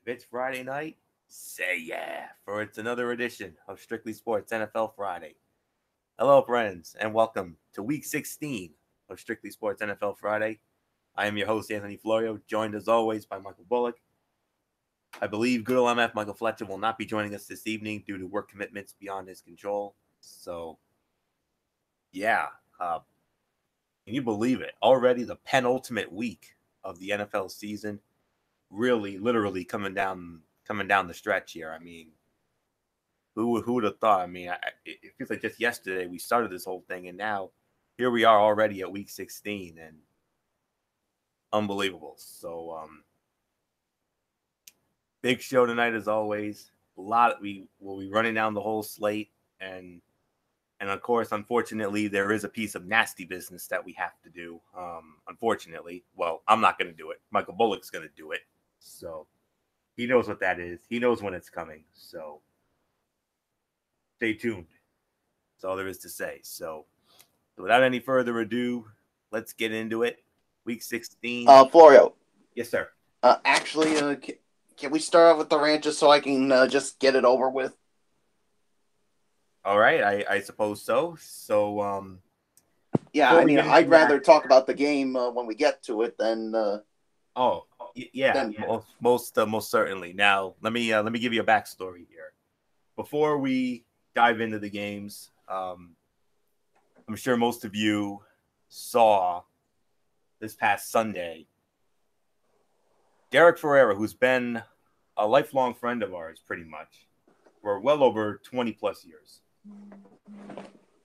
If it's Friday night, say yeah, for it's another edition of Strictly Sports NFL Friday. Hello, friends, and welcome to Week 16 of Strictly Sports NFL Friday. I am your host, Anthony Florio, joined as always by Michael Bullock. I believe good old MF Michael Fletcher will not be joining us this evening due to work commitments beyond his control. So, yeah, can you believe it? Already the penultimate week of the NFL season, really, literally coming down the stretch here. I mean, who would have thought? I mean, it feels like just yesterday we started this whole thing, and now here we are already at week 16, and unbelievable. So, big show tonight as always. We will be running down the whole slate, and of course, unfortunately, there is a piece of nasty business that we have to do. Unfortunately, well, I'm not going to do it. Michael Bullock's going to do it. So he knows what that is. He knows when it's coming. So stay tuned. That's all there is to say. So without any further ado, let's get into it. Week 16. Florio. Yes, sir. Can we start off with the rant just so I can just get it over with? All right, I suppose so. So, Yeah, I mean, I'd rather talk about the game when we get to it than. Yeah, most certainly. Now, let me give you a backstory here. Before we dive into the games, I'm sure most of you saw this past Sunday. Derek Ferreira, who's been a lifelong friend of ours, pretty much, for well over 20 plus years.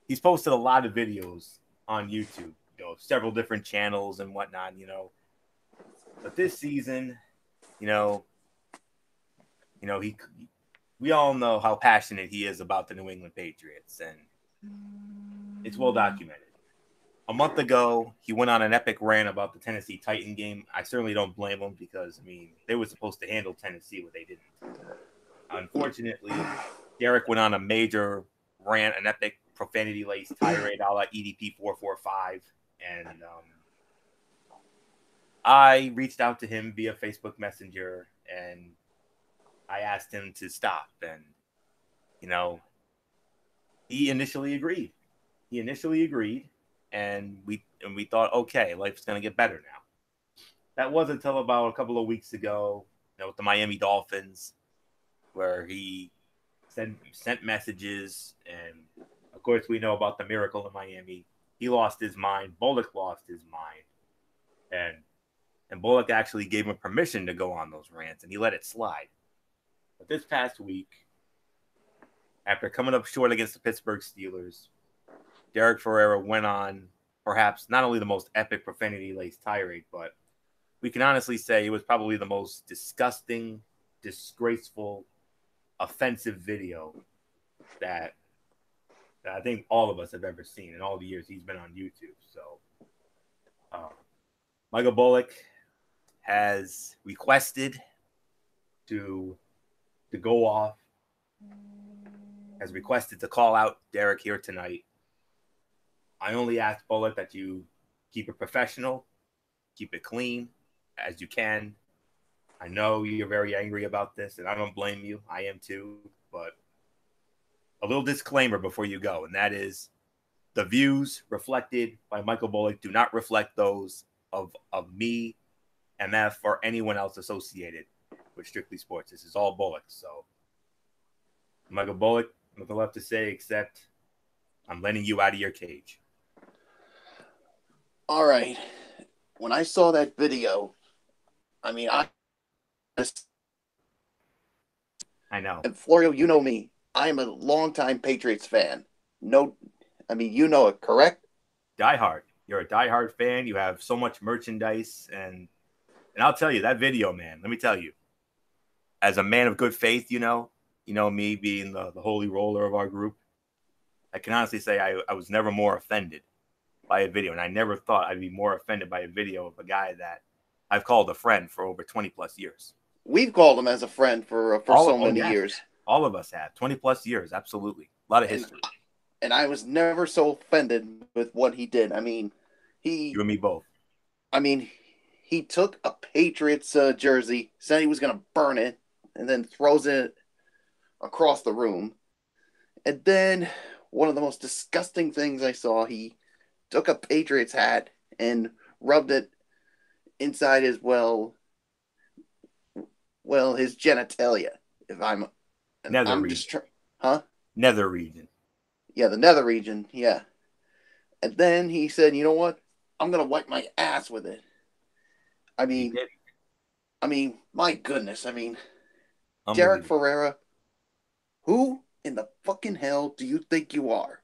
He's posted a lot of videos on YouTube, several different channels and whatnot, But this season, we all know how passionate he is about the New England Patriots, and it's well documented. A month ago, he went on an epic rant about the Tennessee Titan game. I certainly don't blame him because, they were supposed to handle Tennessee, but they didn't. Unfortunately, Derek went on a major rant, an epic profanity-laced tirade a la EDP 445, and I reached out to him via Facebook Messenger, and I asked him to stop, and he initially agreed. And we thought, okay, life's gonna get better now. That wasn't until about a couple of weeks ago, with the Miami Dolphins, where he sent messages, and of course we know about the miracle in Miami. He lost his mind. Bullock lost his mind, and Bullock actually gave him permission to go on those rants, and he let it slide. But this past week, after coming up short against the Pittsburgh Steelers, Derek Ferreira went on perhaps not only the most epic profanity-laced tirade, but we can honestly say it was probably the most disgusting, disgraceful, offensive video that I think all of us have ever seen in all the years he's been on YouTube. So, Michael Bullock has requested to go off, has requested to call out Derek here tonight. I only ask Bullock that you keep it professional, keep it clean as you can. I know you're very angry about this, and I don't blame you. I am too. But a little disclaimer before you go, and that is the views reflected by Michael Bullock do not reflect those of me, MF, or anyone else associated with Strictly Sports. This is all Bullock. So, Michael Bullock, nothing left to say except I'm letting you out of your cage. All right. When I saw that video, I know. And Florio, you know me. I am a longtime Patriots fan. You know it, correct? Diehard. You're a diehard fan. You have so much merchandise, and I'll tell you that video, man. Let me tell you, as a man of good faith, me being the holy roller of our group, I can honestly say I was never more offended by a video, and I never thought I'd be more offended by a video of a guy that I've called a friend for over 20 plus years. We've called him as a friend for so many years. All of us have 20 plus years. Absolutely. A lot of history. And I was never so offended with what he did. You and me both. He took a Patriots jersey, said he was going to burn it, and then throws it across the room. And then one of the most disgusting things I saw, he took a Patriots hat and rubbed it inside his his genitalia. If Nether I'm region. just huh? Nether region. Yeah, the nether region. Yeah. And then he said, "You know what? I'm gonna wipe my ass with it." I He mean, did. my goodness. Derek Unbelievable. Ferreira, who in the fucking hell do you think you are?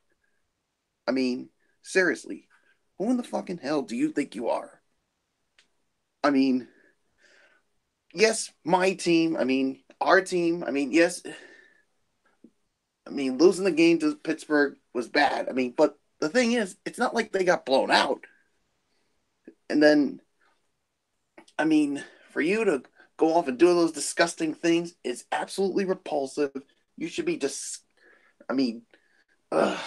I mean, seriously, who in the fucking hell do you think you are? I mean, yes, my team. Our team. Yes. Losing the game to Pittsburgh was bad. But the thing is, it's not like they got blown out. And then, for you to go off and do those disgusting things is absolutely repulsive. You should be just, I mean, ugh.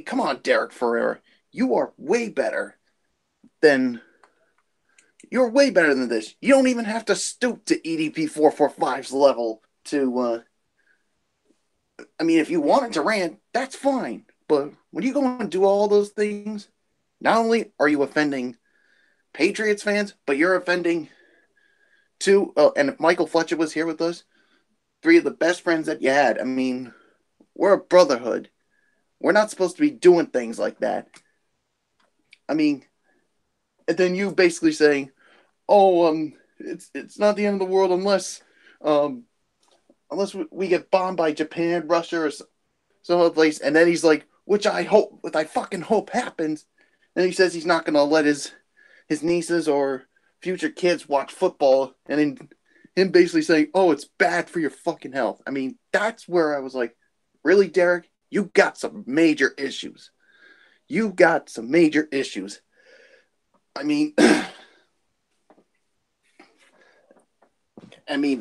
Come on, Derek Ferreira. You are way better than you're way better than this. You don't even have to stoop to EDP 445's level to if you wanted to rant, that's fine. But when you go and do all those things, not only are you offending Patriots fans, but you're offending two. And if Michael Fletcher was here with us, three of the best friends that you had. We're a brotherhood. We're not supposed to be doing things like that. And then you basically saying, "Oh, it's not the end of the world unless we get bombed by Japan, Russia, or some other place." And then he's like, "Which I fucking hope happens." And he says he's not gonna let his nieces or future kids watch football, and then him basically saying, "Oh, it's bad for your fucking health." That's where I was like, "Really, Derek? You got some major issues. You got some major issues." I mean,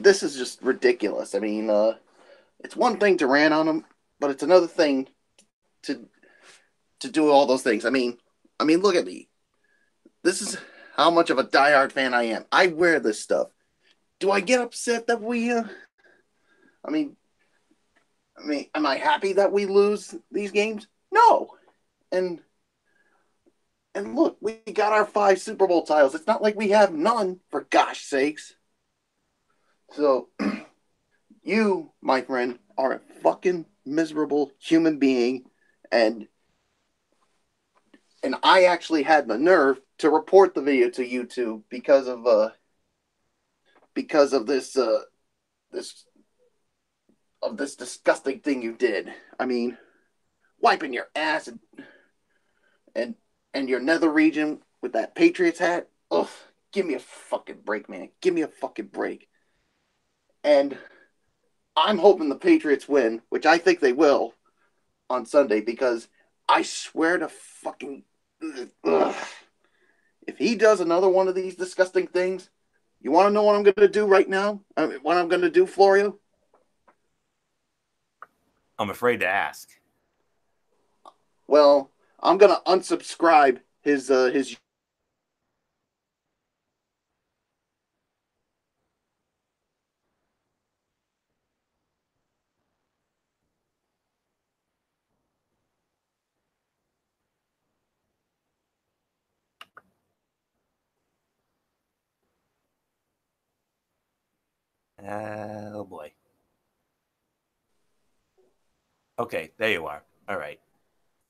this is just ridiculous. It's one thing to rant on him, but it's another thing to do all those things. Look at me. This is how much of a diehard fan I am. I wear this stuff. Do I get upset that we? Am I happy that we lose these games? No. And look, we got our 5 Super Bowl titles. It's not like we have none, for gosh sakes. So, you, my friend, are a fucking miserable human being, and I actually had the nerve to report the video to YouTube because of this disgusting thing you did. Wiping your ass and your nether region with that Patriots hat. Ugh, give me a fucking break, man. Give me a fucking break. And I'm hoping the Patriots win, which I think they will on Sunday, because I swear to fucking ugh, if he does another one of these disgusting things, you want to know what I'm going to do right now? What I'm going to do, Florio? I'm afraid to ask. Well, I'm going to unsubscribe his Oh boy. Okay, there you are. All right.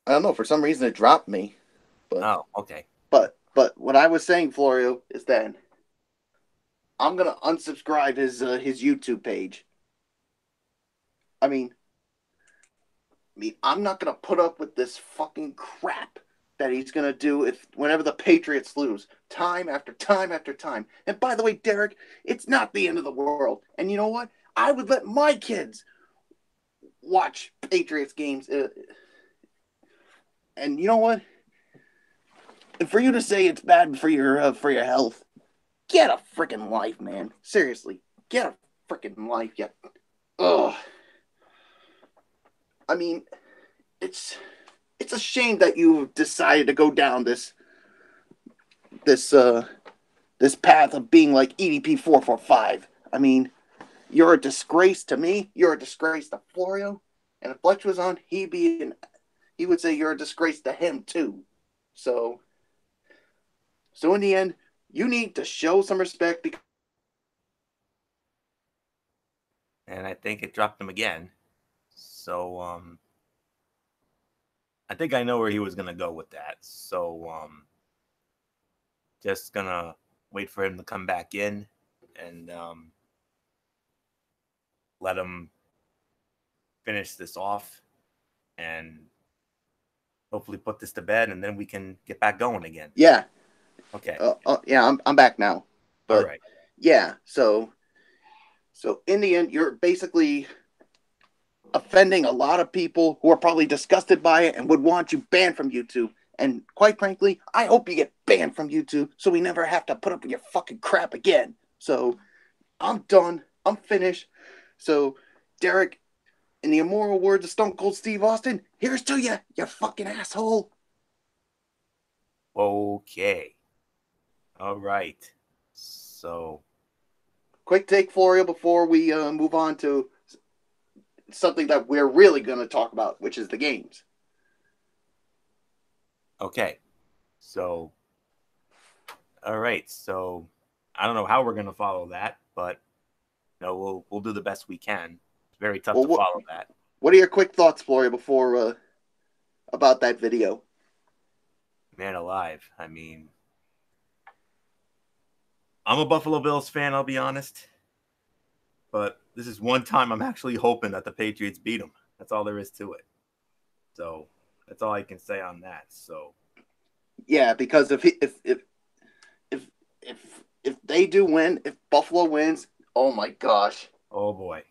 I don't know, for some reason it dropped me. But Oh, okay. But what I was saying, Florio, is that I'm gonna unsubscribe his YouTube page. I mean, I'm not gonna put up with this fucking crap that he's gonna do if whenever the Patriots lose, time after time after time. And by the way, Derek, it's not the end of the world. And you know what? I would let my kids watch Patriots games. And you know what? For you to say it's bad for your health, get a freaking life, man. Seriously, get a freaking life. Yeah. Ugh. It's a shame that you decided to go down this this path of being like EDP 445. You're a disgrace to me. You're a disgrace to Florio. And if Fletch was on, he would say you're a disgrace to him too. So, so in the end, you need to show some respect. And I think it dropped him again. So I think I know where he was gonna go with that. So just gonna wait for him to come back in and let him finish this off and hopefully put this to bed, and then we can get back going again. Yeah. Okay. Yeah, I'm back now. But, all right. Yeah. So in the end, you're basically offending a lot of people who are probably disgusted by it and would want you banned from YouTube. And quite frankly, I hope you get banned from YouTube so we never have to put up with your fucking crap again. So I'm done. I'm finished. So, Derek, in the immoral words of Stone Cold Steve Austin, here's to you, you fucking asshole. Okay. All right. So, quick take, Florio, before we move on to something that we're really going to talk about, which is the games. Okay. So, all right. So, I don't know how we're going to follow that, but we'll do the best we can. It's very tough to follow that. What are your quick thoughts, Florio, before about that video? Man alive. I mean, I'm a Buffalo Bills fan, I'll be honest. But this is one time I'm actually hoping that the Patriots beat them. That's all there is to it. So that's all I can say on that. So yeah, because if they do win, if Buffalo wins, oh my gosh. Oh boy.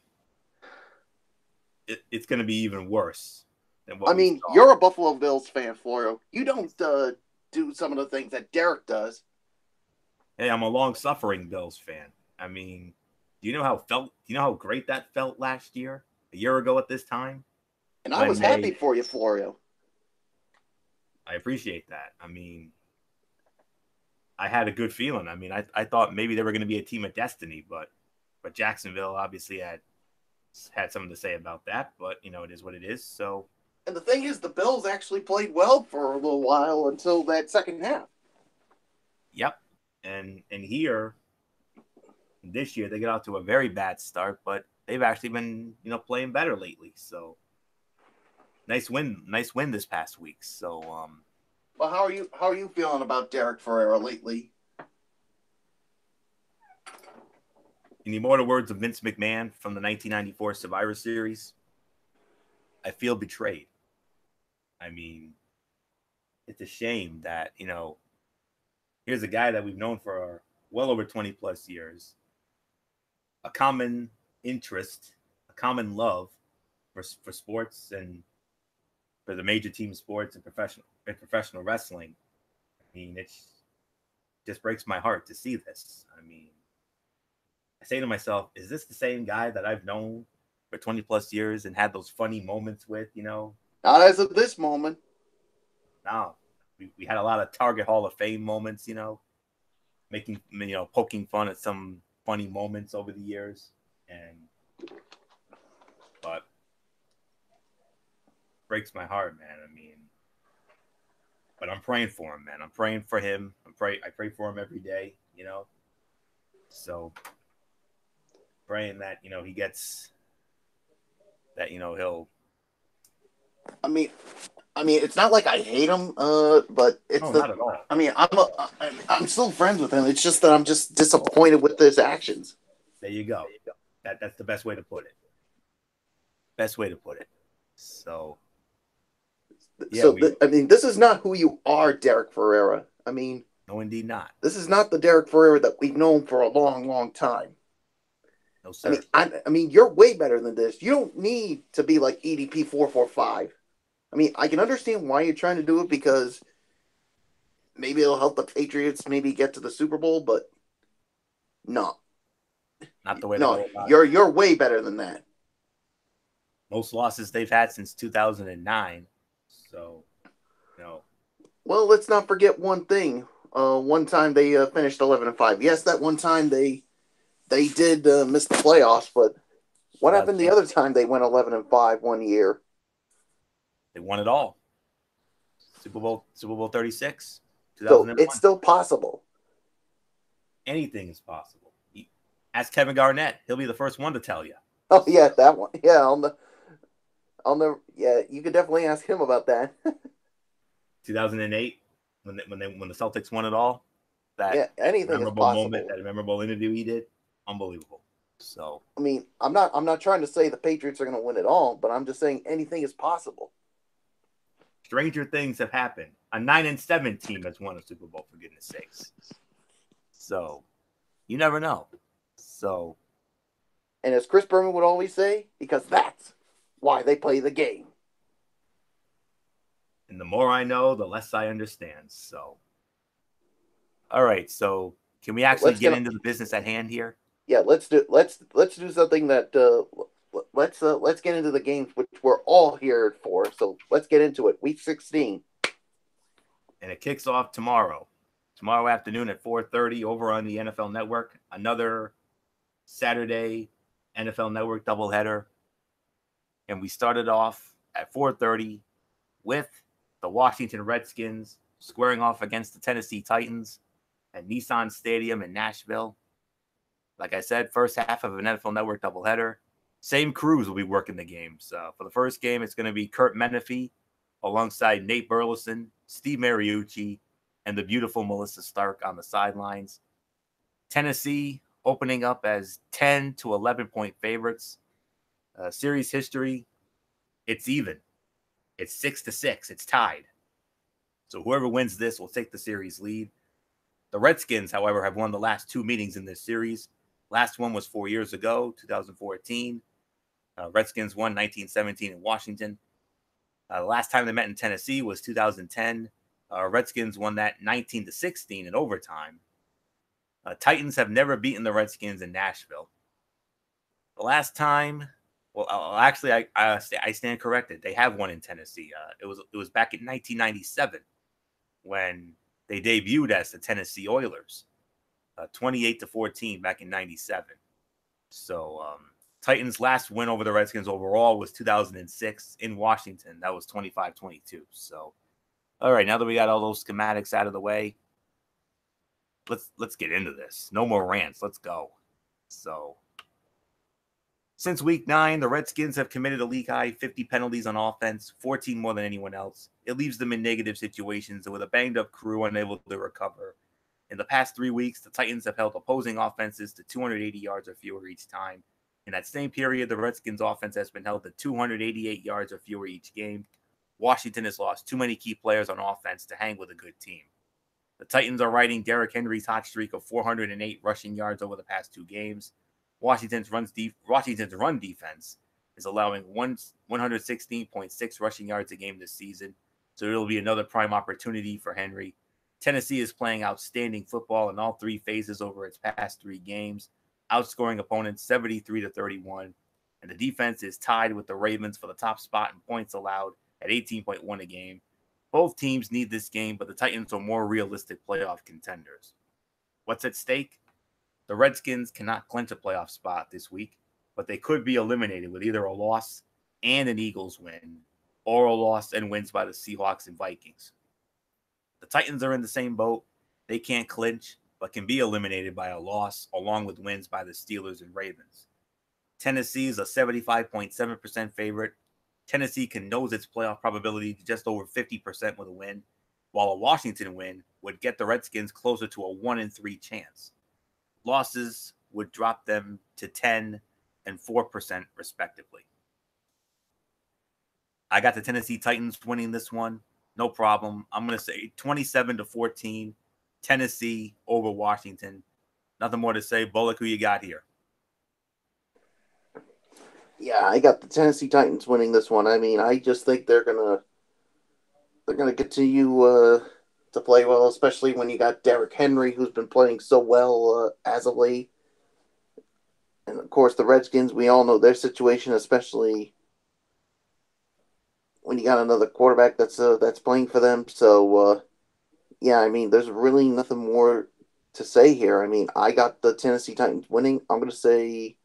It's going to be even worse than what I mean, you're a Buffalo Bills fan, Florio. You don't do some of the things that Derek does. Hey, I'm a long-suffering Bills fan. I mean, do you know how great that felt last year, a year ago at this time? And I was happy for you, Florio. I appreciate that. I mean, I had a good feeling. I mean, I thought maybe they were going to be a team of destiny, but Jacksonville obviously had something to say about that. But it is what it is. So, and the thing is, the Bills actually played well for a little while until that second half. Yep, and here this year they get out to a very bad start, but they've actually been playing better lately. So nice win this past week. So well, how are you feeling about Derek Ferreira lately? In the immortal words of Vince McMahon from the 1994 Survivor Series, I feel betrayed. I mean, it's a shame that here's a guy that we've known for well over 20 plus years, a common interest, a common love for sports and for the major team sports and professional wrestling. I mean, it just breaks my heart to see this. I mean, I say to myself, is this the same guy that I've known for 20 plus years and had those funny moments with, Not as of this moment. No. We had a lot of Target Hall of Fame moments, making, poking fun at some funny moments over the years. But breaks my heart, man. I mean, but I'm praying for him, man. I'm praying for him. I pray for him every day, So praying that, he gets that, he'll. I mean, it's not like I hate him, but it's not at all. I mean, I'm still friends with him. It's just that I'm just disappointed with his actions. There you go. That's the best way to put it. Best way to put it. So. Yeah, I mean, this is not who you are, Derek Ferreira. I mean, no, indeed not. This is not the Derek Ferreira that we've known for a long, long time. No, sir. I mean, you're way better than this. You don't need to be like EDP 445. I mean, I can understand why you're trying to do it because maybe it'll help the Patriots maybe get to the Super Bowl, but no. Not the way. No, you're way better than that. Most losses they've had since 2009. So, Well, let's not forget one thing. One time they finished 11-5. Yes, that one time they they did miss the playoffs, but what happened the 2008, other time they went 11-5 one year? they won it all. Super Bowl 36, So it's 2001. still possible. Anything is possible. Ask Kevin Garnett. He'll be the first one to tell you. Oh So, yeah, that one. Yeah, yeah, you could definitely ask him about that. 2008, when the Celtics won it all, that Yeah, anything is memorable moment, possible. that memorable interview he did, unbelievable. So I mean, I'm not trying to say the Patriots are going to win it all, but I'm just saying anything is possible. stranger things have happened. A 9-7 team has won a Super Bowl, for goodness sakes. So you never know. So And as Chris Berman would always say, because that's why they play the game. and the more I know, the less I understand. So all right. So can we But actually get into the business at hand here? yeah, let's do something that let's get into the games which we're all here for. So let's get into it. Week 16. And it kicks off tomorrow afternoon at 4:30 over on the NFL Network. Another Saturday NFL Network doubleheader, and we started off at 4:30 with the Washington Redskins squaring off against the Tennessee Titans at Nissan Stadium in Nashville. Like I said, first half of an NFL Network doubleheader. Same crews will be working the games. For the first game, it's going to be Kurt Menefee alongside Nate Burleson, Steve Mariucci, and the beautiful Melissa Stark on the sidelines. Tennessee opening up as 10 to 11-point favorites. Series history, it's even. It's 6-6. It's tied. So whoever wins this will take the series lead. The Redskins, however, have won the last two meetings in this series. Last one was 4 years ago, 2014. Redskins won 1917 in Washington. The last time they met in Tennessee was 2010. Redskins won that 19-16 in overtime. Titans have never beaten the Redskins in Nashville. The last time, actually, I stand corrected. They have won in Tennessee. It was back in 1997 when they debuted as the Tennessee Oilers, 28-14 back in '97. So Titans' last win over the Redskins overall was 2006 in Washington. That was 25-22. So, all right, now that we got all those schematics out of the way, let's get into this. No more rants. Let's go. So, since week 9, the Redskins have committed a league high 50 penalties on offense, 14 more than anyone else. It leaves them in negative situations with a banged up crew unable to recover. In the past 3 weeks, the Titans have held opposing offenses to 280 yards or fewer each time. In that same period, the Redskins offense has been held to 288 yards or fewer each game. Washington has lost too many key players on offense to hang with a good team. The Titans are riding Derrick Henry's hot streak of 408 rushing yards over the past 2 games. Washington's run defense is allowing 116.6 rushing yards a game this season, so it'll be another prime opportunity for Henry. Tennessee is playing outstanding football in all 3 phases over its past 3 games, outscoring opponents 73-31, and the defense is tied with the Ravens for the top spot in points allowed at 18.1 a game. Both teams need this game, but the Titans are more realistic playoff contenders. What's at stake? The Redskins cannot clinch a playoff spot this week, but they could be eliminated with either a loss and an Eagles win, or a loss and wins by the Seahawks and Vikings. The Titans are in the same boat. They can't clinch, but can be eliminated by a loss, along with wins by the Steelers and Ravens. Tennessee is a 75.7% favorite. Tennessee can nose its playoff probability to just over 50% with a win, while a Washington win would get the Redskins closer to a 1-3 chance. Losses would drop them to 10 and 4% respectively. I got the Tennessee Titans winning this one. No problem. I'm going to say 27-14, Tennessee over Washington. Nothing more to say. Bullock, who you got here? Yeah, I got the Tennessee Titans winning this one. I mean, I just think they're gonna continue to play well, especially when you got Derrick Henry, who's been playing so well as of late. And of course, the Redskins, we all know their situation, especially when you got another quarterback that's playing for them. So yeah, I mean, there's really nothing more to say here. I mean, I got the Tennessee Titans winning. I'm going to say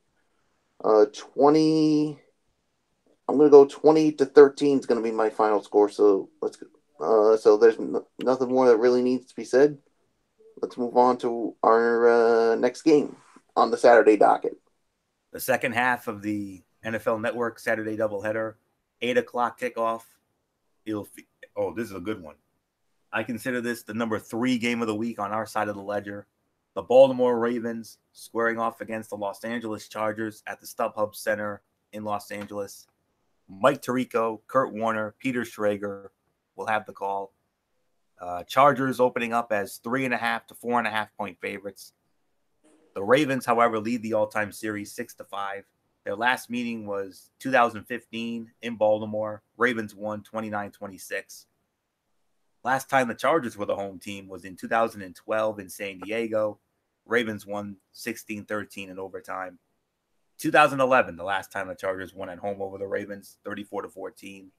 20. I'm going to go 20-13 is going to be my final score. So let's. So there's nothing more that really needs to be said. Let's move on to our next game on the Saturday docket. The second half of the NFL Network Saturday doubleheader, 8:00 kickoff. This is a good one. I consider this the number 3 game of the week on our side of the ledger. The Baltimore Ravens squaring off against the Los Angeles Chargers at the StubHub Center in Los Angeles. Mike Tirico, Kurt Warner, Peter Schrager will have the call. Chargers opening up as 3.5 to 4.5 point favorites. The Ravens, however, lead the all-time series 6-5. Their last meeting was 2015 in Baltimore. Ravens won 29-26. Last time the Chargers were the home team was in 2012 in San Diego. Ravens won 16-13 in overtime. 2011, the last time the Chargers won at home over the Ravens, 34-14.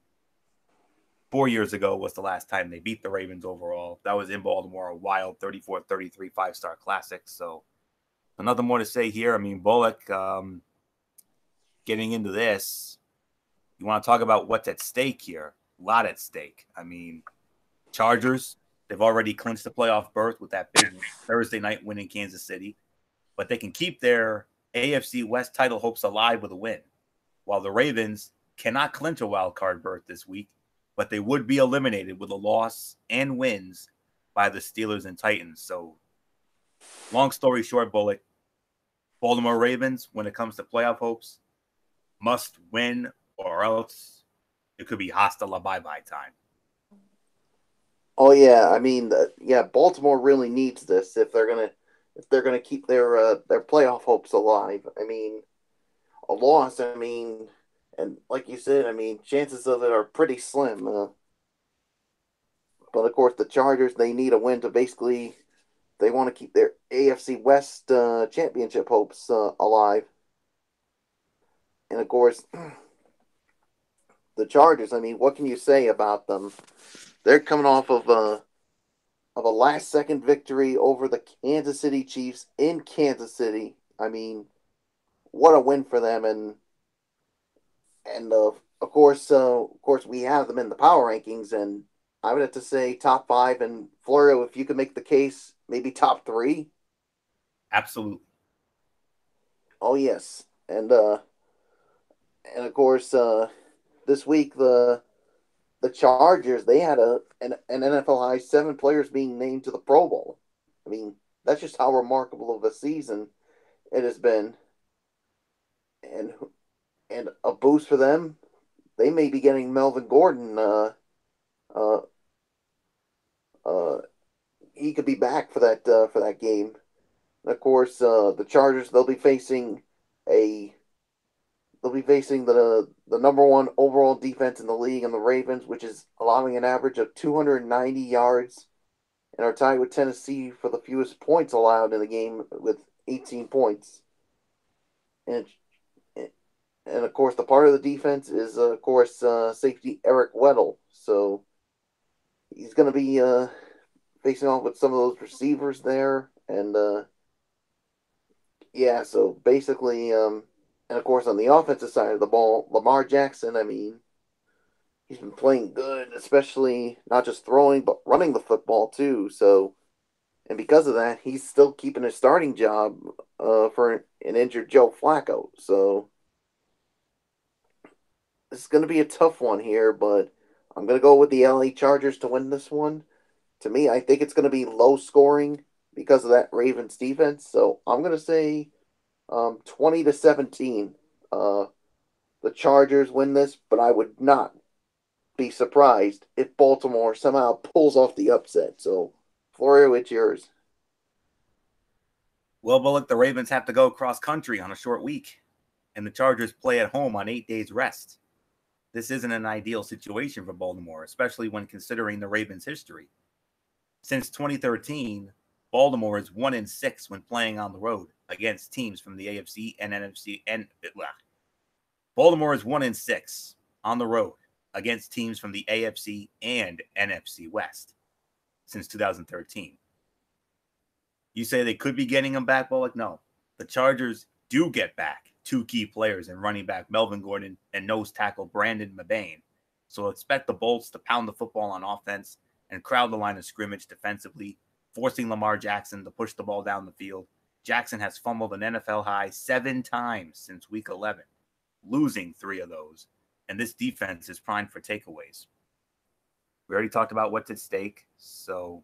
4 years ago was the last time they beat the Ravens overall. That was in Baltimore, a wild 34-33 five-star classic. So nothing more to say here. I mean, Bullock, getting into this, you want to talk about what's at stake here? A lot at stake. I mean, Chargers, they've already clinched the playoff berth with that big Thursday night win in Kansas City, but they can keep their AFC West title hopes alive with a win, while the Ravens cannot clinch a wild card berth this week, but they would be eliminated with a loss and wins by the Steelers and Titans. So, long story short, Bullock, Baltimore Ravens, when it comes to playoff hopes, must win or else it could be hasta la bye-bye time. Oh yeah, I mean, Baltimore really needs this if they're gonna keep their playoff hopes alive. I mean, a loss, I mean, and like you said, I mean, chances of it are pretty slim. But of course, the Chargers, they need a win to basically, they want to keep their AFC West championship hopes alive. And of course, the Chargers, I mean, what can you say about them? They're coming off of a last second victory over the Kansas City Chiefs in Kansas City. I mean, what a win for them, and of course we have them in the power rankings, and I would have to say top 5, and Florio, if you could make the case, maybe top 3. Absolutely. Oh yes, and of course this week the Chargers, they had an NFL high 7 players being named to the Pro Bowl. I mean, that's just how remarkable of a season it has been, and a boost for them. They may be getting Melvin Gordon. Uh, uh, he could be back for that game. And of course, the Chargers, a they'll be facing the number 1 overall defense in the league, and the Ravens, which is allowing an average of 290 yards, and are tied with Tennessee for the fewest points allowed in the game with 18 points. And and of course, the part of the defense is of course safety Eric Weddle. So he's going to be facing off with some of those receivers there, and yeah. So basically, and of course on the offensive side of the ball, Lamar Jackson. I mean, he's been playing good, especially not just throwing but running the football too. So, and because of that, he's still keeping his starting job for an injured Joe Flacco. So this is going to be a tough one here, but I'm going to go with the LA Chargers to win this one. To me, I think it's going to be low scoring because of that Ravens defense. So I'm going to say 20-17. The Chargers win this, but I would not be surprised if Baltimore somehow pulls off the upset. So, Florio, it's yours. Well, Bullock, the Ravens have to go cross country on a short week, and the Chargers play at home on 8 days rest. This isn't an ideal situation for Baltimore, especially when considering the Ravens' history. Since 2013, Baltimore is 1-6 when playing on the road against teams from the AFC and NFC. Baltimore is 1-6 on the road against teams from the AFC and NFC West since 2013. You say they could be getting him back? Well, like, no. The Chargers do get back 2 key players in running back Melvin Gordon and nose tackle Brandon Mebane. So expect the Bolts to pound the football on offense and crowd the line of scrimmage defensively, forcing Lamar Jackson to push the ball down the field. Jackson has fumbled an NFL high 7 times since week 11, losing 3 of those. And this defense is primed for takeaways. We already talked about what's at stake. So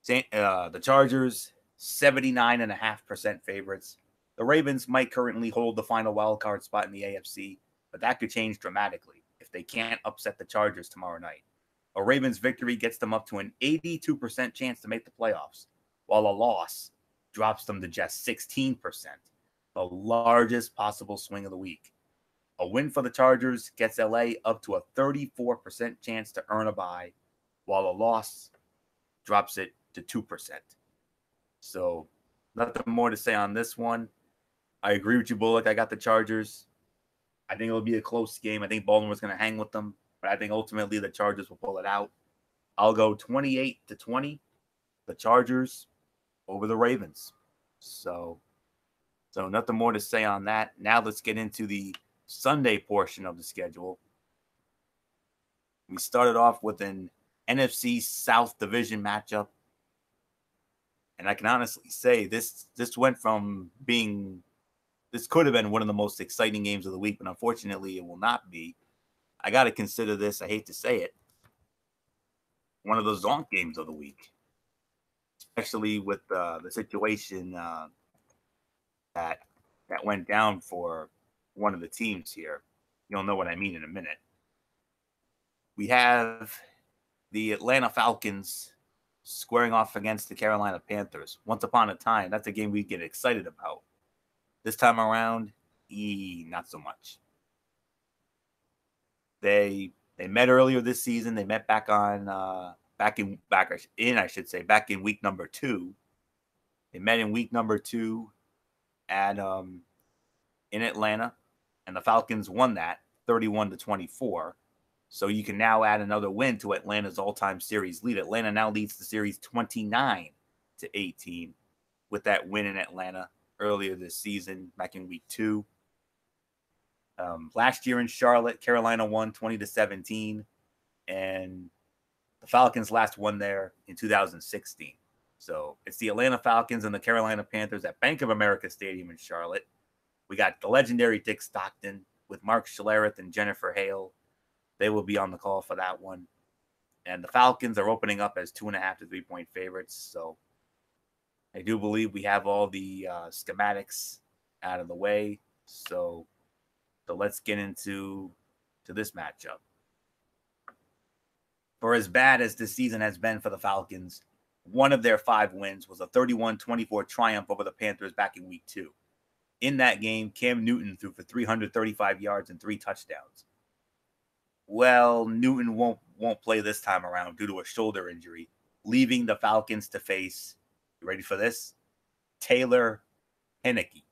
the Chargers, 79.5% favorites. The Ravens might currently hold the final wild card spot in the AFC, but that could change dramatically if they can't upset the Chargers tomorrow night. A Ravens victory gets them up to an 82% chance to make the playoffs, while a loss drops them to just 16%, the largest possible swing of the week. A win for the Chargers gets LA up to a 34% chance to earn a bye, while a loss drops it to 2%. So nothing more to say on this one. I agree with you, Bullock. I got the Chargers. I think it'll be a close game. I think Baltimore's going to hang with them, but I think ultimately the Chargers will pull it out. I'll go 28-20, the Chargers over the Ravens. So nothing more to say on that. Now let's get into the Sunday portion of the schedule. We started off with an NFC South division matchup. And I can honestly say this went from being, this could have been one of the most exciting games of the week, but unfortunately it will not be. I got to consider this, I hate to say it, one of the zonk games of the week, especially with the situation that went down for one of the teams here. You'll know what I mean in a minute. We have the Atlanta Falcons squaring off against the Carolina Panthers. Once upon a time, that's a game we get excited about. This time around, not so much. They met earlier this season. They met back in week number 2. They met in week number 2 at in Atlanta, and the Falcons won that 31-24. So you can now add another win to Atlanta's all-time series lead. Atlanta now leads the series 29-18 with that win in Atlanta earlier this season, back in week 2. Last year in Charlotte, Carolina won 20-17, and the Falcons last won there in 2016. So it's the Atlanta Falcons and the Carolina Panthers at Bank of America Stadium in Charlotte. We got the legendary Dick Stockton with Mark Schlereth and Jennifer Hale. They will be on the call for that one. And the Falcons are opening up as 2.5 to 3-point favorites. So I do believe we have all the schematics out of the way. So let's get into this matchup. For as bad as this season has been for the Falcons, one of their 5 wins was a 31-24 triumph over the Panthers back in week 2. In that game, Cam Newton threw for 335 yards and 3 touchdowns. Well, Newton won't play this time around due to a shoulder injury, leaving the Falcons to face, you ready for this? Taylor Heinicke,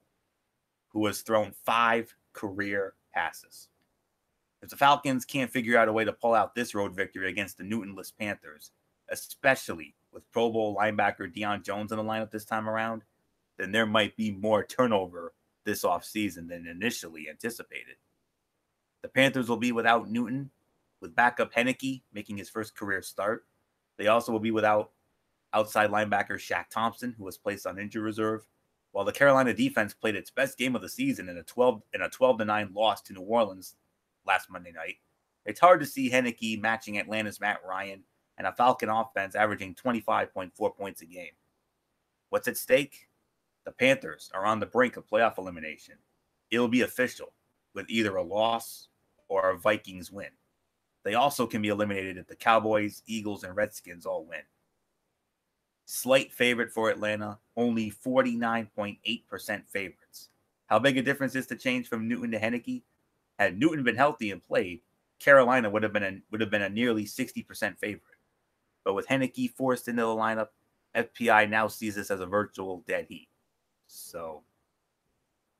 who has thrown 5 career passes. If the Falcons can't figure out a way to pull out this road victory against the Newtonless Panthers, especially with Pro Bowl linebacker Deion Jones in the lineup this time around, then there might be more turnover this offseason than initially anticipated. The Panthers will be without Newton, with backup Heinicke making his first career start. They also will be without outside linebacker Shaq Thompson, who was placed on injury reserve, while the Carolina defense played its best game of the season in a 12-9 loss to New Orleans last Monday night. It's hard to see Heinicke matching Atlanta's Matt Ryan and a Falcon offense averaging 25.4 points a game. What's at stake? The Panthers are on the brink of playoff elimination. It'll be official with either a loss or a Vikings win. They also can be eliminated if the Cowboys, Eagles, and Redskins all win. Slight favorite for Atlanta, only 49.8% favorites. How big a difference is the change from Newton to Heinicke? Had Newton been healthy and played, Carolina would have been a nearly 60% favorite. But with Heinicke forced into the lineup, FPI now sees this as a virtual dead heat. So,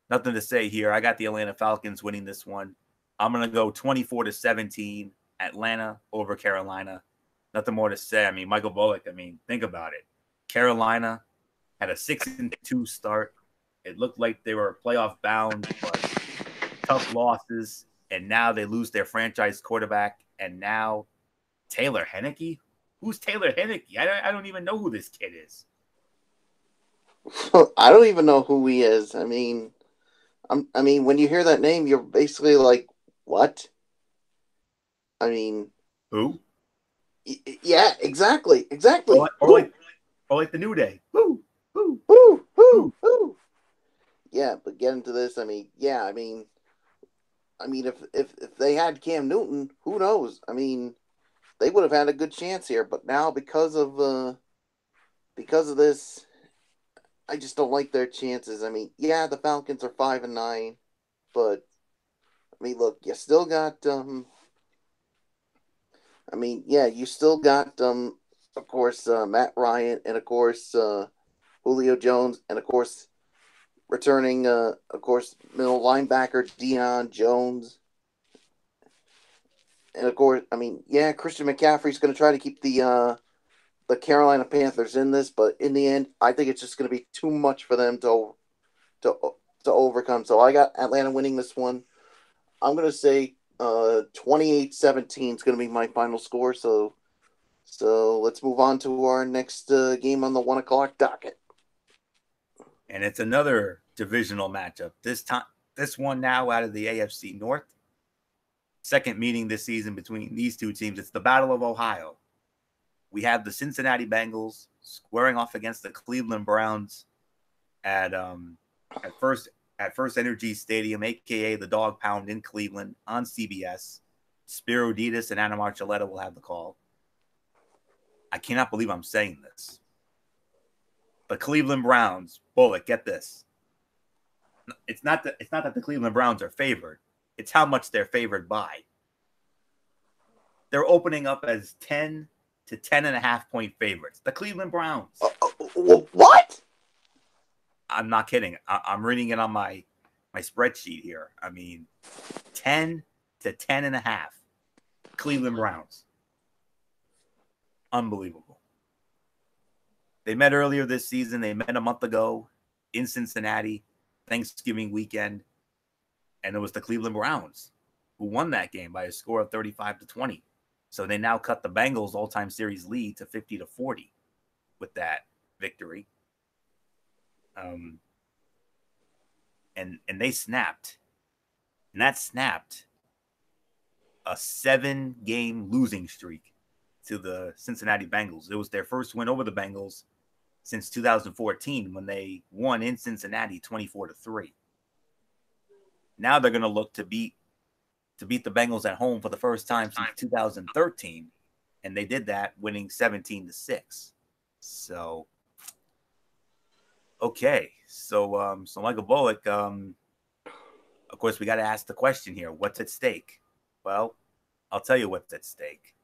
nothing to say here. I got the Atlanta Falcons winning this one. I'm going to go 24-17, Atlanta over Carolina. Nothing more to say. I mean, Michael Bullock, think about it. Carolina had a 6-2 start. It looked like they were playoff bound, but tough losses. And now they lose their franchise quarterback. And now Taylor Heinicke? Who's Taylor Heinicke? I don't even know who this kid is. I don't even know who he is. I mean, when you hear that name, you're basically like, what? I mean, who? Yeah, exactly. Or like the New Day. Woo, woo, woo, woo, woo. Yeah, but get into this. If they had Cam Newton, who knows? I mean, they would have had a good chance here. But now because of this, I just don't like their chances. I mean, yeah, the Falcons are 5-9, but I mean, look, you still got you still got of course Matt Ryan, and of course Julio Jones, and of course returning of course middle linebacker Deion Jones. And of course, I mean, yeah, Christian McCaffrey's going to try to keep the Carolina Panthers in this, but in the end, I think it's just going to be too much for them to overcome. So I got Atlanta winning this one. I'm going to say 28-17 is going to be my final score. So let's move on to our next game on the 1 o'clock docket. And it's another divisional matchup. This one now out of the AFC North. Second meeting this season between these two teams. It's the Battle of Ohio. We have the Cincinnati Bengals squaring off against the Cleveland Browns at First Energy Stadium, aka the Dog Pound in Cleveland on CBS. Spiro Dedes and Anna Marcelletta will have the call. I cannot believe I'm saying this. The Cleveland Browns, Bullock, get this. It's not that the Cleveland Browns are favored. It's how much they're favored by. They're opening up as 10 to 10.5 point favorites. The Cleveland Browns. What? I'm not kidding. I'm reading it on my spreadsheet here. I mean, 10 to 10.5. Cleveland Browns. Unbelievable. They met earlier this season. They met a month ago in Cincinnati, Thanksgiving weekend. And it was the Cleveland Browns who won that game by a score of 35-20. So they now cut the Bengals' all-time series lead to 50-40 with that victory. And they snapped. And that snapped a 7-game losing streak to the Cincinnati Bengals. It was their first win over the Bengals since 2014 when they won in Cincinnati 24-3. Now they're going to look to beat the Bengals at home for the first time since 2013, and they did that, winning 17-6. So, okay, so Michael Bullock, of course, we got to ask the question here: what's at stake? Well, I'll tell you what's at stake.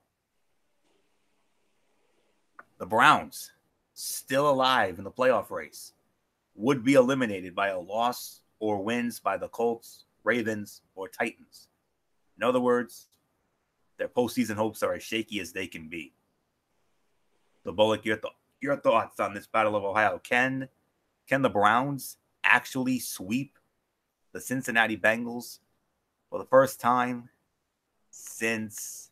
The Browns, still alive in the playoff race, would be eliminated by a loss or wins by the Colts, Ravens, or Titans. In other words, their postseason hopes are as shaky as they can be. So, Bullock, your thoughts on this Battle of Ohio? Can the Browns actually sweep the Cincinnati Bengals for the first time since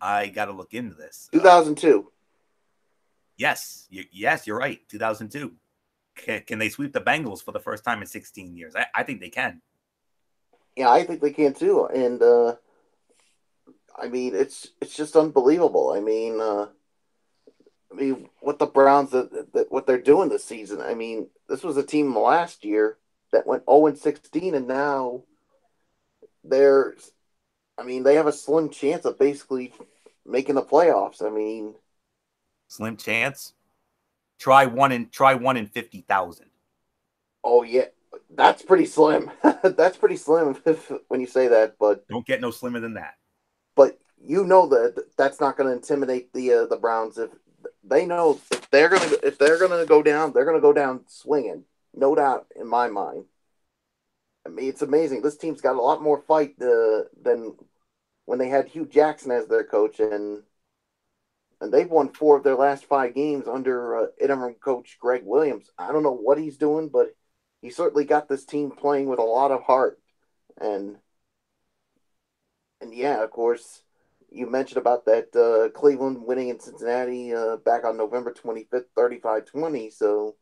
I got to look into this? 2002. Yes, you're right. 2002. Can they sweep the Bengals for the first time in 16 years? I think they can. Yeah, I think they can too. And I mean, it's just unbelievable. I mean, what the Browns what they're doing this season. I mean, this was a team last year that went 0-16, and now they have a slim chance of basically making the playoffs. I mean, slim chance. Try one in 50,000. Oh yeah, that's pretty slim. That's pretty slim when you say that. But don't get no slimmer than that. But you know that's not going to intimidate the Browns. If they know if they're gonna go down, they're going to go down swinging. No doubt in my mind. I mean, it's amazing. This team's got a lot more fight than when they had Hugh Jackson as their coach, and and they've won 4 of their last 5 games under interim coach Greg Williams. I don't know what he's doing, but he certainly got this team playing with a lot of heart. And yeah, of course, you mentioned about that Cleveland winning in Cincinnati back on November 25th, 35-20. So,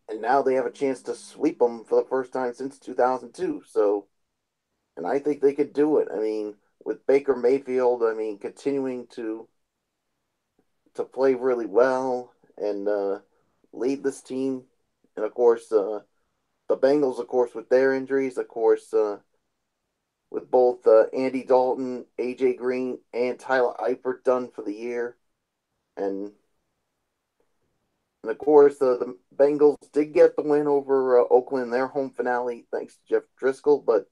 and now they have a chance to sweep them for the first time since 2002. So, and I think they could do it. I mean, with Baker Mayfield, I mean, continuing to play really well and lead this team, and of course, the Bengals, of course, with their injuries, of course, with both Andy Dalton, AJ Green, and Tyler Eifert done for the year, and of course, the Bengals did get the win over Oakland in their home finale, thanks to Jeff Driscoll. But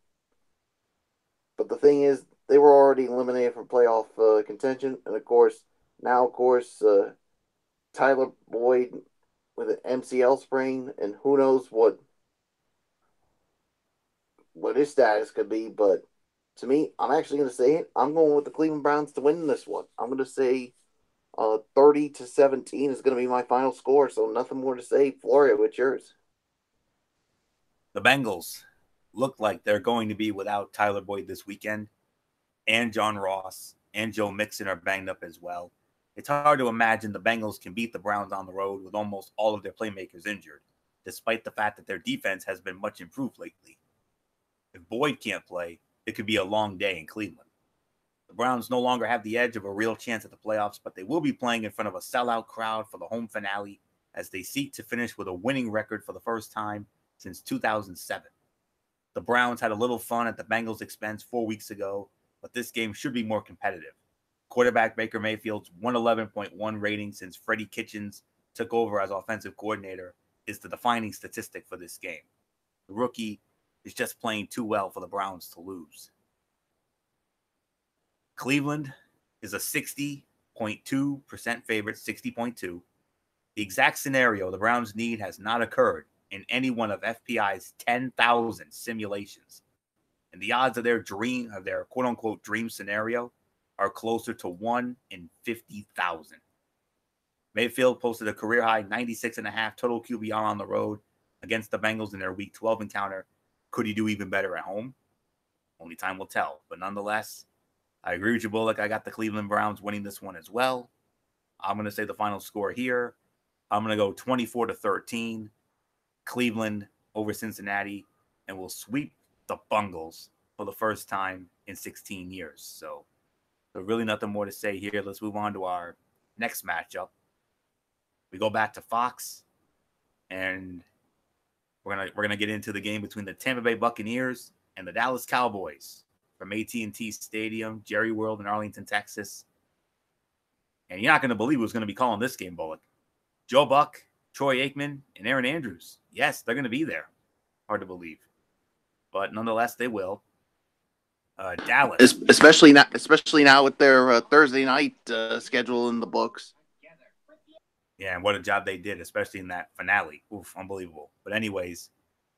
the thing is, they were already eliminated from playoff contention, and of course, now of course, Tyler Boyd with an MCL sprain, and who knows what his status could be. But to me, I'm actually going to say it. I'm going with the Cleveland Browns to win this one. I'm going to say 30-17 is going to be my final score. So nothing more to say. Floria, what's yours? The Bengals look like they're going to be without Tyler Boyd this weekend, and John Ross and Joe Mixon are banged up as well. It's hard to imagine the Bengals can beat the Browns on the road with almost all of their playmakers injured, despite the fact that their defense has been much improved lately. If Boyd can't play, it could be a long day in Cleveland. The Browns no longer have the edge of a real chance at the playoffs, but they will be playing in front of a sellout crowd for the home finale as they seek to finish with a winning record for the first time since 2007. The Browns had a little fun at the Bengals' expense 4 weeks ago, but this game should be more competitive. Quarterback Baker Mayfield's 111.1 rating since Freddie Kitchens took over as offensive coordinator is the defining statistic for this game. The rookie is just playing too well for the Browns to lose. Cleveland is a 60.2% favorite, 60.2. The exact scenario the Browns need has not occurred in any one of FPI's 10,000 simulations. And the odds of their quote-unquote dream scenario are closer to 1 in 50,000. Mayfield posted a career-high 96.5 total QBR on the road against the Bengals in their Week 12 encounter. Could he do even better at home? Only time will tell. But nonetheless, I agree with you, Bullock. I got the Cleveland Browns winning this one as well. I'm going to say the final score here. I'm going to go 24-13. Cleveland over Cincinnati, and we'll sweep the Bungles for the first time in 16 years. So really nothing more to say here. Let's move on to our next matchup. We go back to Fox, and we're gonna get into the game between the Tampa Bay Buccaneers and the Dallas Cowboys from AT&T Stadium, Jerry World in Arlington, Texas. And you're not gonna believe who's gonna be calling this game, Bullock. Joe Buck, Troy Aikman, and Aaron Andrews. Yes, they're gonna be there. Hard to believe, but nonetheless, they will. Dallas, especially now with their Thursday night schedule in the books. Yeah, and what a job they did, especially in that finale. Oof, unbelievable. But anyways,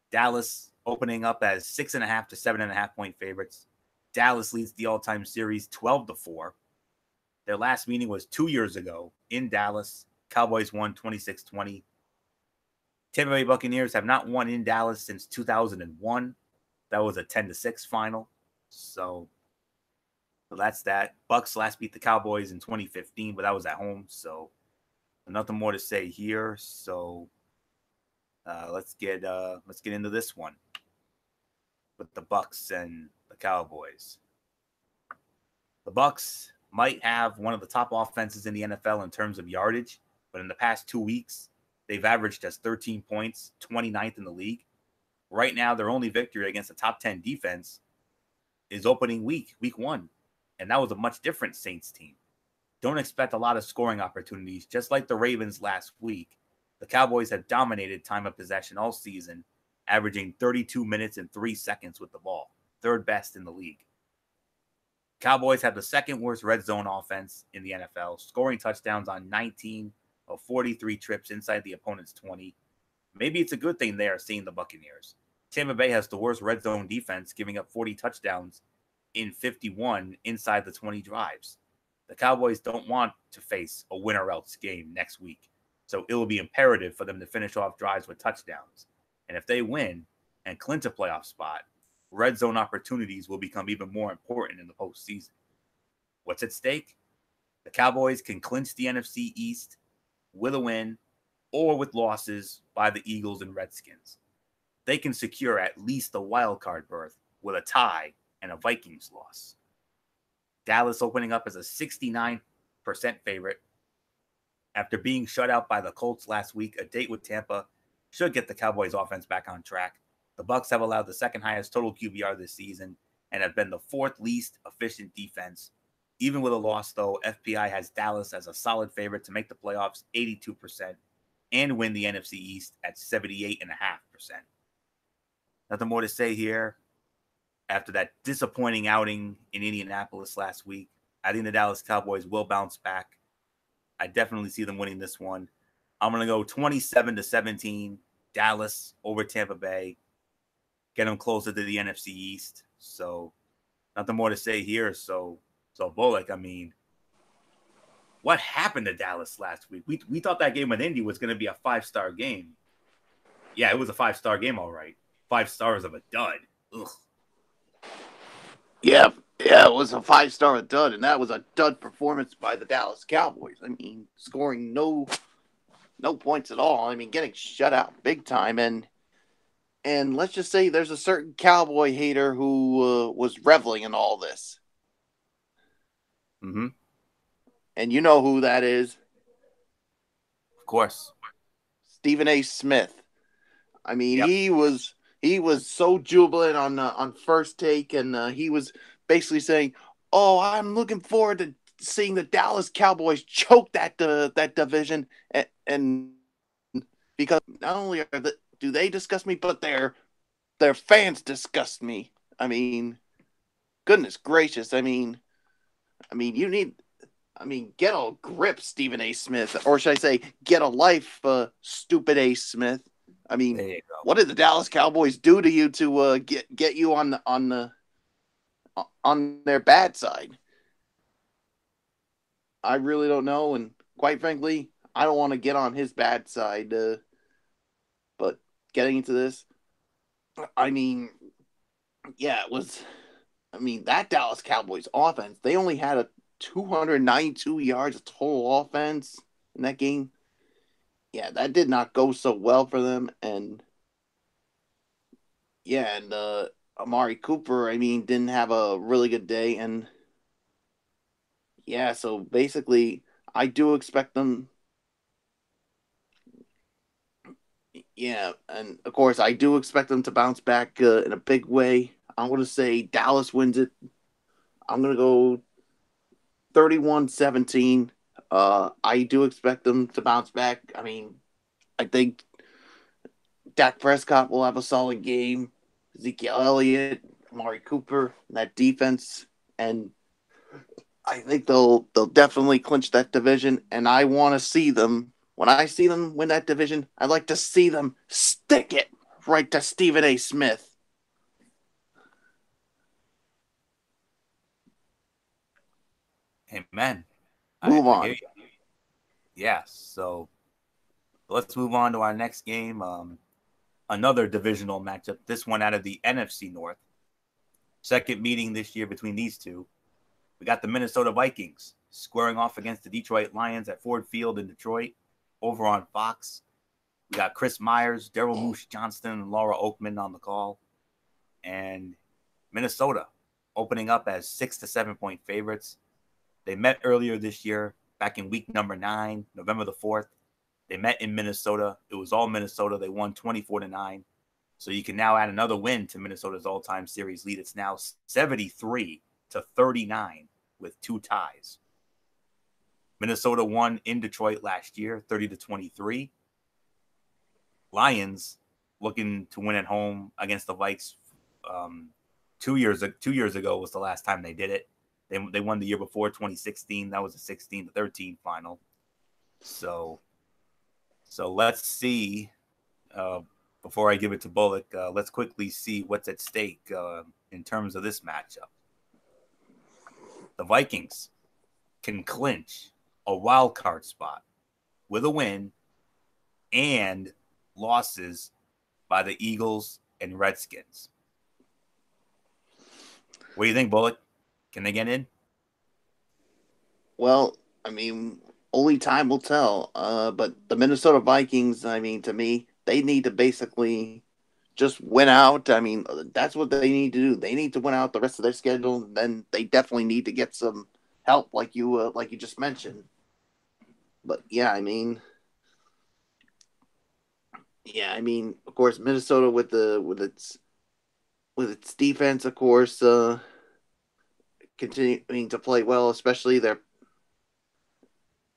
Dallas opening up as 6.5 to 7.5 point favorites. Dallas leads the all-time series 12-4. Their last meeting was 2 years ago in Dallas. Cowboys won 26-20. Tampa Bay Buccaneers have not won in Dallas since 2001. That was a 10-6 final. So that's that. Bucks last beat the Cowboys in 2015, but that was at home. So nothing more to say here. So let's get into this one with the Bucks and the Cowboys. The Bucks might have one of the top offenses in the NFL in terms of yardage, but in the past 2 weeks, they've averaged just 13 points, 29th in the league. Right now, their only victory against a top 10 defense is opening week 1. And that was a much different Saints team. Don't expect a lot of scoring opportunities. Just like the Ravens last week, the Cowboys have dominated time of possession all season, averaging 32 minutes and 3 seconds with the ball, third best in the league. Cowboys have the second worst red zone offense in the NFL, scoring touchdowns on 19 of 43 trips inside the opponent's 20. Maybe it's a good thing they are seeing the Buccaneers. Tampa Bay has the worst red zone defense, giving up 40 touchdowns in 51 inside the 20 drives. The Cowboys don't want to face a win or else game next week, so it will be imperative for them to finish off drives with touchdowns. And if they win and clinch a playoff spot, red zone opportunities will become even more important in the postseason. What's at stake? The Cowboys can clinch the NFC East with a win or with losses by the Eagles and Redskins. They can secure at least a wild card berth with a tie and a Vikings loss. Dallas opening up as a 69% favorite. After being shut out by the Colts last week, a date with Tampa should get the Cowboys offense back on track. The Bucs have allowed the second highest total QBR this season and have been the fourth least efficient defense. Even with a loss, though, FPI has Dallas as a solid favorite to make the playoffs 82% and win the NFC East at 78.5%. Nothing more to say here. After that disappointing outing in Indianapolis last week, I think the Dallas Cowboys will bounce back. I definitely see them winning this one. I'm going to go 27-17, Dallas over Tampa Bay. Get them closer to the NFC East. So nothing more to say here. So Bullock, I mean, what happened to Dallas last week? We thought that game with Indy was going to be a 5-star game. Yeah, it was a 5-star game, all right. 5 stars of a dud. Ugh. Yeah, it was a 5-star dud, and that was a dud performance by the Dallas Cowboys. I mean, scoring no points at all. I mean, getting shut out big time, and let's just say there's a certain Cowboy hater who was reveling in all this. Mm-hmm. And you know who that is? Of course. Stephen A. Smith. I mean, yep. He was so jubilant on First Take, and he was basically saying, "Oh, I'm looking forward to seeing the Dallas Cowboys choke that division." And because not only do they disgust me, but their fans disgust me. I mean, goodness gracious! I mean, get a grip, Stephen A. Smith, or should I say, get a life, stupid A. Smith. I mean, what did the Dallas Cowboys do to you to get you on their bad side? I really don't know, and quite frankly, I don't want to get on his bad side. But getting into this, I mean, yeah, it was. I mean, that Dallas Cowboys offense, they only had a 292 yards of total offense in that game. Yeah, that did not go so well for them. And yeah, and Amari Cooper, I mean, didn't have a really good day. And yeah, so basically, I do expect them. Yeah, and of course, I do expect them to bounce back in a big way. I'm going to say Dallas wins it. I'm going to go 31-17. I do expect them to bounce back. I mean, I think Dak Prescott will have a solid game. Ezekiel Elliott, Amari Cooper, that defense, and I think they'll definitely clinch that division. And I want to see them. When I see them win that division, I'd like to see them stick it right to Stephen A. Smith. Amen. Move on. I hear you. Yeah, so let's move on to our next game. Another divisional matchup, this one out of the NFC North. Second meeting this year between these two. We got the Minnesota Vikings squaring off against the Detroit Lions at Ford Field in Detroit over on Fox. We got Chris Myers, Daryl Moose Johnston, and Laura Oakman on the call. And Minnesota opening up as 6 to 7 point favorites. They met earlier this year, back in week number 9, November the 4th. They met in Minnesota. It was all Minnesota. They won 24-9. So you can now add another win to Minnesota's all-time series lead. It's now 73-39 with 2 ties. Minnesota won in Detroit last year, 30-23. Lions looking to win at home against the Vikes. 2 years ago was the last time they did it. They won the year before, 2016. That was a 16-13 final. So let's see. Before I give it to Bullock, let's quickly see what's at stake in terms of this matchup. The Vikings can clinch a wild card spot with a win and losses by the Eagles and Redskins. What do you think, Bullock? Can they get in? Well, I mean, only time will tell. But the Minnesota Vikings, I mean, to me, they need to basically just win out. I mean, that's what they need to do. They need to win out the rest of their schedule. And then they definitely need to get some help, like you just mentioned. But yeah, I mean, of course, Minnesota with its defense, of course, continuing to play well, especially they're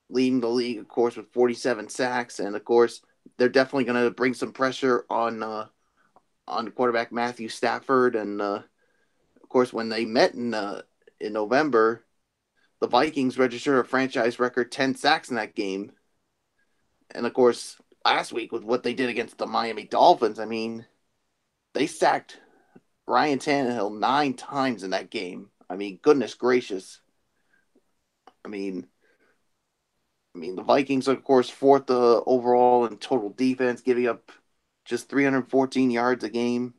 leading the league, of course, with 47 sacks, and of course, they're definitely going to bring some pressure on quarterback Matthew Stafford, and of course, when they met in November, the Vikings registered a franchise record 10 sacks in that game, and of course, last week with what they did against the Miami Dolphins, I mean, they sacked Ryan Tannehill 9 times in that game. I mean, goodness gracious. I mean, the Vikings are, of course, fourth overall in total defense, giving up just 314 yards a game.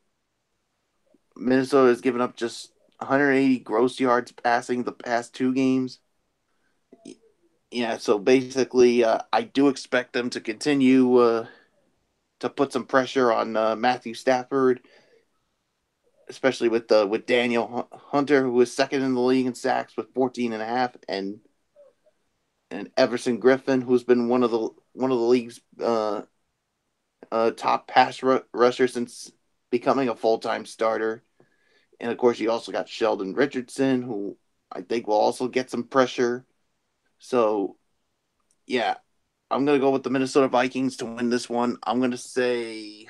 Minnesota has given up just 180 gross yards passing the past 2 games. Yeah, so basically, I do expect them to continue to put some pressure on Matthew Stafford, especially with Daniel Hunter, who is second in the league in sacks with 14 and a half, and Everson Griffin, who's been one of the league's top rusher since becoming a full-time starter. And of course, you also got Sheldon Richardson, who I think will also get some pressure. So, yeah, I'm gonna go with the Minnesota Vikings to win this one. I'm gonna say,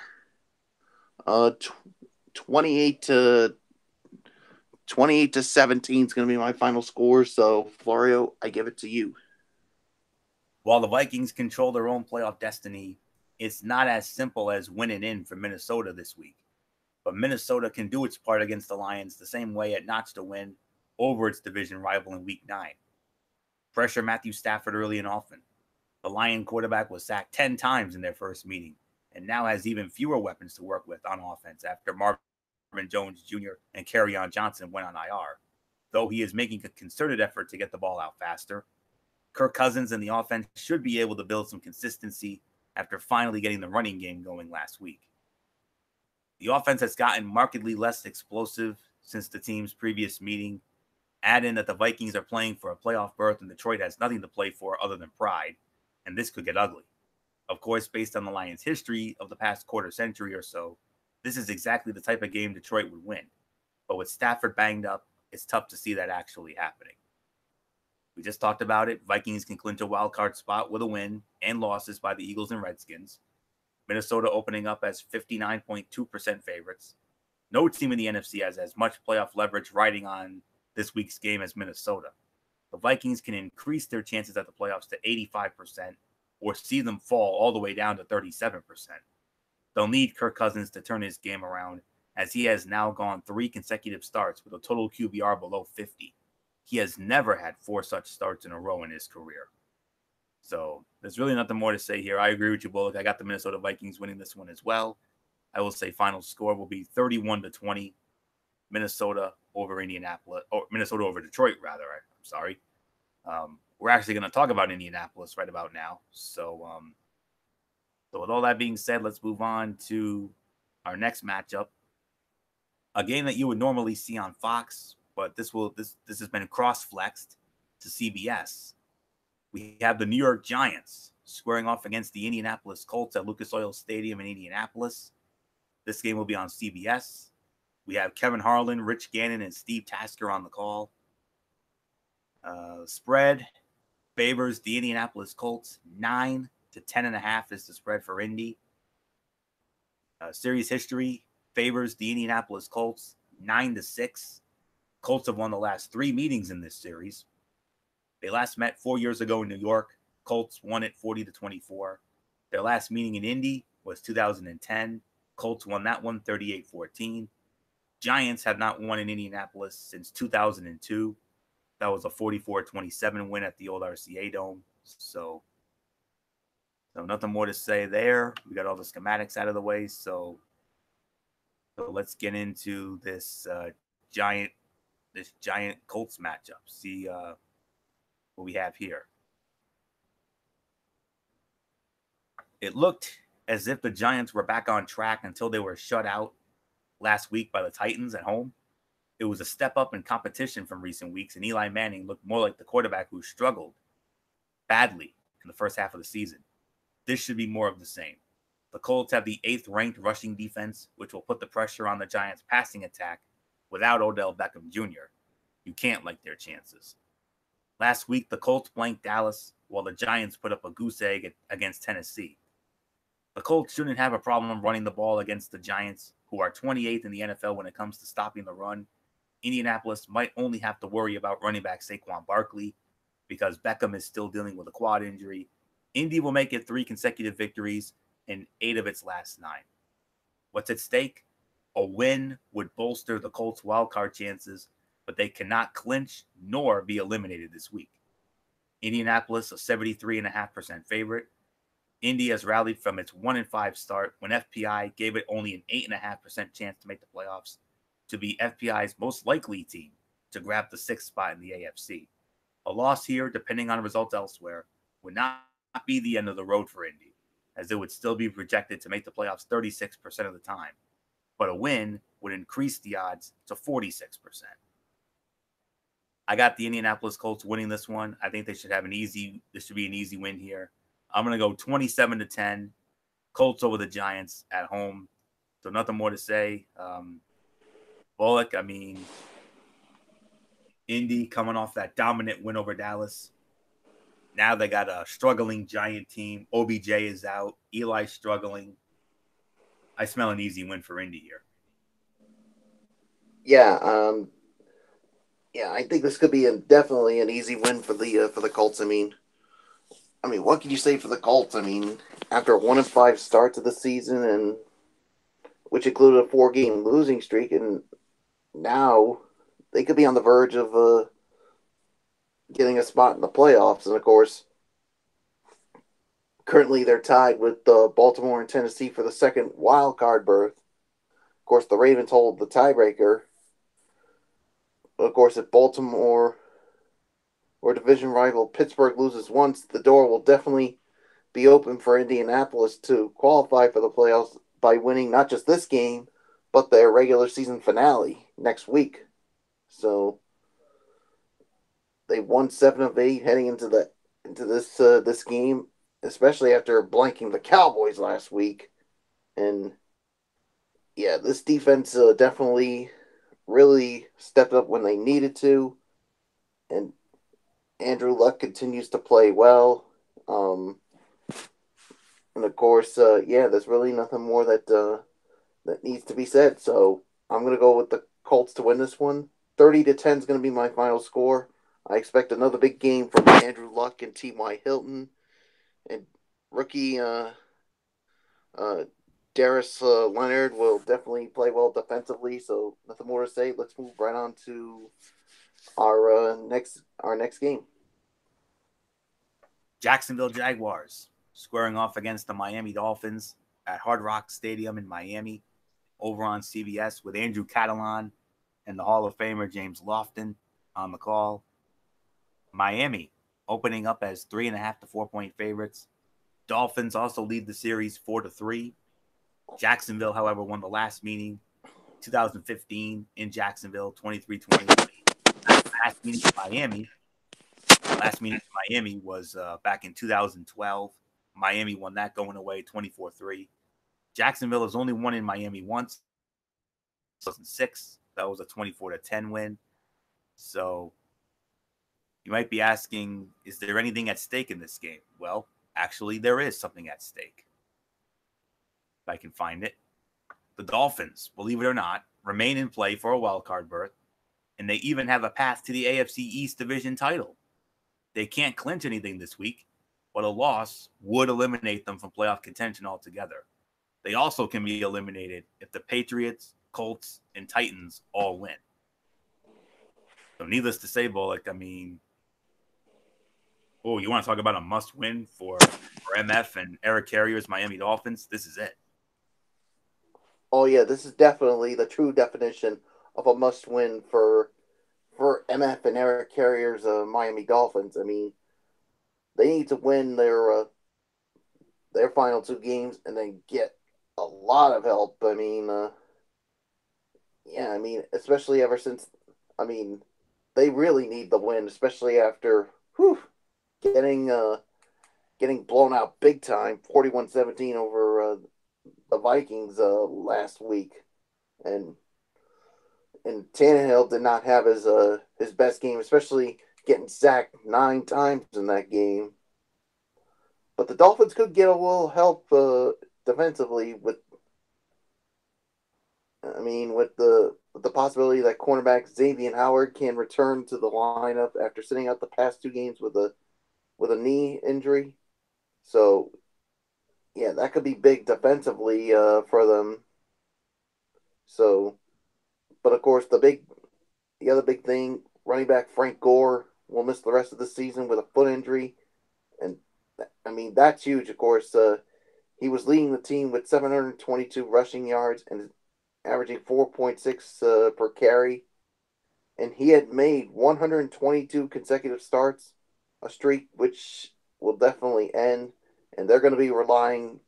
28 to 17 is gonna be my final score. So, Florio, I give it to you. While the Vikings control their own playoff destiny, it's not as simple as winning in for Minnesota this week. But Minnesota can do its part against the Lions the same way it notched a win over its division rival in Week 9. Pressure Matthew Stafford early and often. The Lion quarterback was sacked 10 times in their first meeting and now has even fewer weapons to work with on offense after Marvin Jones Jr. and Kerryon Johnson went on IR. Though he is making a concerted effort to get the ball out faster, Kirk Cousins and the offense should be able to build some consistency after finally getting the running game going last week. The offense has gotten markedly less explosive since the team's previous meeting. Add in that the Vikings are playing for a playoff berth and Detroit has nothing to play for other than pride, and this could get ugly. Of course, based on the Lions' history of the past quarter century or so, this is exactly the type of game Detroit would win. But with Stafford banged up, it's tough to see that actually happening. We just talked about it. Vikings can clinch a wild card spot with a win and losses by the Eagles and Redskins. Minnesota opening up as 59.2% favorites. No team in the NFC has as much playoff leverage riding on this week's game as Minnesota. The Vikings can increase their chances at the playoffs to 85% or see them fall all the way down to 37%. They'll need Kirk Cousins to turn his game around, as he has now gone 3 consecutive starts with a total QBR below 50. He has never had 4 such starts in a row in his career. So there's really nothing more to say here. I agree with you, Bullock. I got the Minnesota Vikings winning this one as well. I will say final score will be 31-20, Minnesota over Indianapolis, or Minnesota over Detroit, rather. I'm sorry. We're actually going to talk about Indianapolis right about now. So with all that being said, let's move on to our next matchup. A game that you would normally see on Fox, but this has been cross-flexed to CBS. We have the New York Giants squaring off against the Indianapolis Colts at Lucas Oil Stadium in Indianapolis. This game will be on CBS. We have Kevin Harlan, Rich Gannon, and Steve Tasker on the call. Spread favors the Indianapolis Colts. 9 to 10.5 is the spread for Indy. Series history favors the Indianapolis Colts. 9-6. Colts have won the last 3 meetings in this series. They last met 4 years ago in New York. Colts won it 40-24. Their last meeting in Indy was 2010. Colts won that one 38-14. Giants have not won in Indianapolis since 2002. That was a 44-27 win at the old RCA Dome. So nothing more to say there. We got all the schematics out of the way. So let's get into this giant Colts matchup. See what we have here. It looked as if the Giants were back on track until they were shut out last week by the Titans at home. It was a step up in competition from recent weeks, and Eli Manning looked more like the quarterback who struggled badly in the first half of the season. This should be more of the same. The Colts have the 8th ranked rushing defense, which will put the pressure on the Giants' passing attack without Odell Beckham Jr. You can't like their chances. Last week, the Colts blanked Dallas, while the Giants put up a goose egg against Tennessee. The Colts shouldn't have a problem running the ball against the Giants, who are 28th in the NFL when it comes to stopping the run. Indianapolis might only have to worry about running back Saquon Barkley because Beckham is still dealing with a quad injury. Indy will make it 3 consecutive victories in 8 of its last 9. What's at stake? A win would bolster the Colts' wildcard chances, but they cannot clinch nor be eliminated this week. Indianapolis, a 73.5% favorite. Indy has rallied from its 1-5 start when FPI gave it only an 8.5% chance to make the playoffs to be FPI's most likely team to grab the 6th spot in the AFC. A loss here, depending on results elsewhere, would not be the end of the road for Indy, as it would still be projected to make the playoffs 36% of the time. But a win would increase the odds to 46%. I got the Indianapolis Colts winning this one. I think this should be an easy win here. I'm going to go 27-10, Colts over the Giants at home. So nothing more to say. Bullock, I mean, Indy coming off that dominant win over Dallas. Now they got a struggling Giant team. OBJ is out. Eli's struggling. I smell an easy win for Indy here. Yeah, I think this could be definitely an easy win for the Colts. I mean, what can you say for the Colts? I mean, after a 1-5 start to the season, and which included a 4-game losing streak, and now they could be on the verge of getting a spot in the playoffs. And of course, currently they're tied with Baltimore and Tennessee for the second wild card berth. Of course, the Ravens hold the tiebreaker. Of course, if Baltimore or division rival Pittsburgh loses once, the door will definitely be open for Indianapolis to qualify for the playoffs by winning not just this game, but their regular season finale next week. So they won 7 of 8 heading into this game, especially after blanking the Cowboys last week. And yeah, this defense definitely really stepped up when they needed to, and Andrew Luck continues to play well. And of course, there's really nothing more that needs to be said. So I'm going to go with the Colts to win this one. 30-10 is going to be my final score. I expect another big game from Andrew Luck and T.Y. Hilton. And rookie Darius Leonard will definitely play well defensively. So nothing more to say. Let's move right on to our next game. Jacksonville Jaguars squaring off against the Miami Dolphins at Hard Rock Stadium in Miami over on CBS with Andrew Catalon and the Hall of Famer James Lofton on the call. Miami opening up as 3.5 to 4-point favorites. Dolphins also lead the series 4-3. Jacksonville, however, won the last meeting 2015 in Jacksonville 23-20. Last meeting in Miami was back in 2012. Miami won that going away 24-3. Jacksonville has only won in Miami once. 2006. That was a 24-10 win. So you might be asking, is there anything at stake in this game? Well, actually, there is something at stake. If I can find it. The Dolphins, believe it or not, remain in play for a wild card berth, and they even have a path to the AFC East division title. They can't clinch anything this week, but a loss would eliminate them from playoff contention altogether. They also can be eliminated if the Patriots, Colts, and Titans all win. So needless to say, Bullock, I mean, oh, you want to talk about a must-win for MF and Eric Carrier's Miami Dolphins? This is it. Oh yeah, this is definitely the true definition of a must-win for MF and Eric Carrier's Miami Dolphins. I mean, they need to win their final two games and then get a lot of help. I mean, yeah, I mean, especially ever since, I mean, they really need the win, especially after getting getting blown out big time, 41-17 over the Vikings last week, and Tannehill did not have his best game, especially getting sacked 9 times in that game. But the Dolphins could get a little help defensively with, I mean, with the possibility that cornerback Xavier Howard can return to the lineup after sitting out the past 2 games with a knee injury. So yeah, that could be big defensively for them. So, but of course, the other big thing, running back Frank Gore will miss the rest of the season with a foot injury, and I mean that's huge. Of course, he was leading the team with 722 rushing yards and averaging 4.6 per carry, and he had made 122 consecutive starts, a streak which will definitely end, and they're going to be relying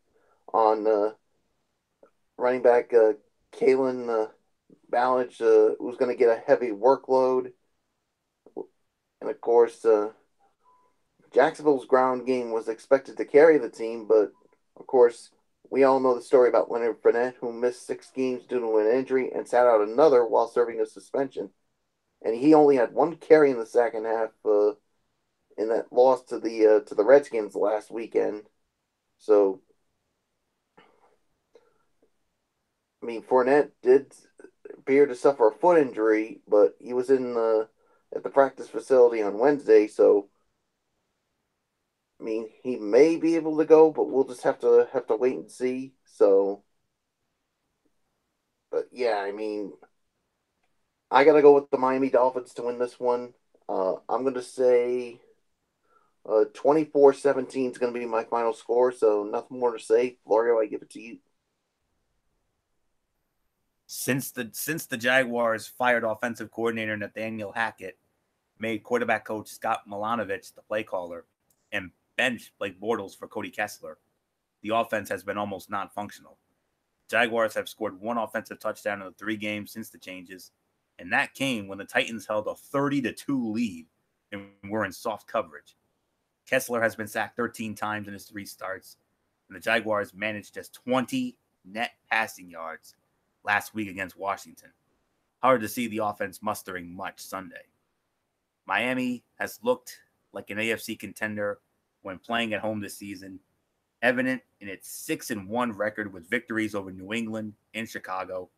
on running back Kalen Ballage, who's going to get a heavy workload. And of course, Jacksonville's ground game was expected to carry the team, but of course, we all know the story about Leonard Fournette, who missed 6 games due to an injury and sat out another while serving a suspension. And he only had 1 carry in the second half in that loss to the Redskins last weekend. So, I mean, Fournette did appear to suffer a foot injury, but he was at the practice facility on Wednesday, so I mean, he may be able to go, but we'll just have to wait and see. So, but yeah, I mean, I gotta go with the Miami Dolphins to win this one. I'm gonna say 24-17 is gonna be my final score. So nothing more to say. Florio, I give it to you. Since the Jaguars fired offensive coordinator Nathaniel Hackett, made quarterback coach Scott Milanovich the play caller, and benched Blake Bortles for Cody Kessler, the offense has been almost non-functional. Jaguars have scored 1 offensive touchdown in the 3 games since the changes, and that came when the Titans held a 30-2 lead and were in soft coverage. Kessler has been sacked 13 times in his 3 starts, and the Jaguars managed just 20 net passing yards last week against Washington. Hard to see the offense mustering much Sunday. Miami has looked like an AFC contender when playing at home this season, evident in its 6-1 record with victories over New England and Chicago.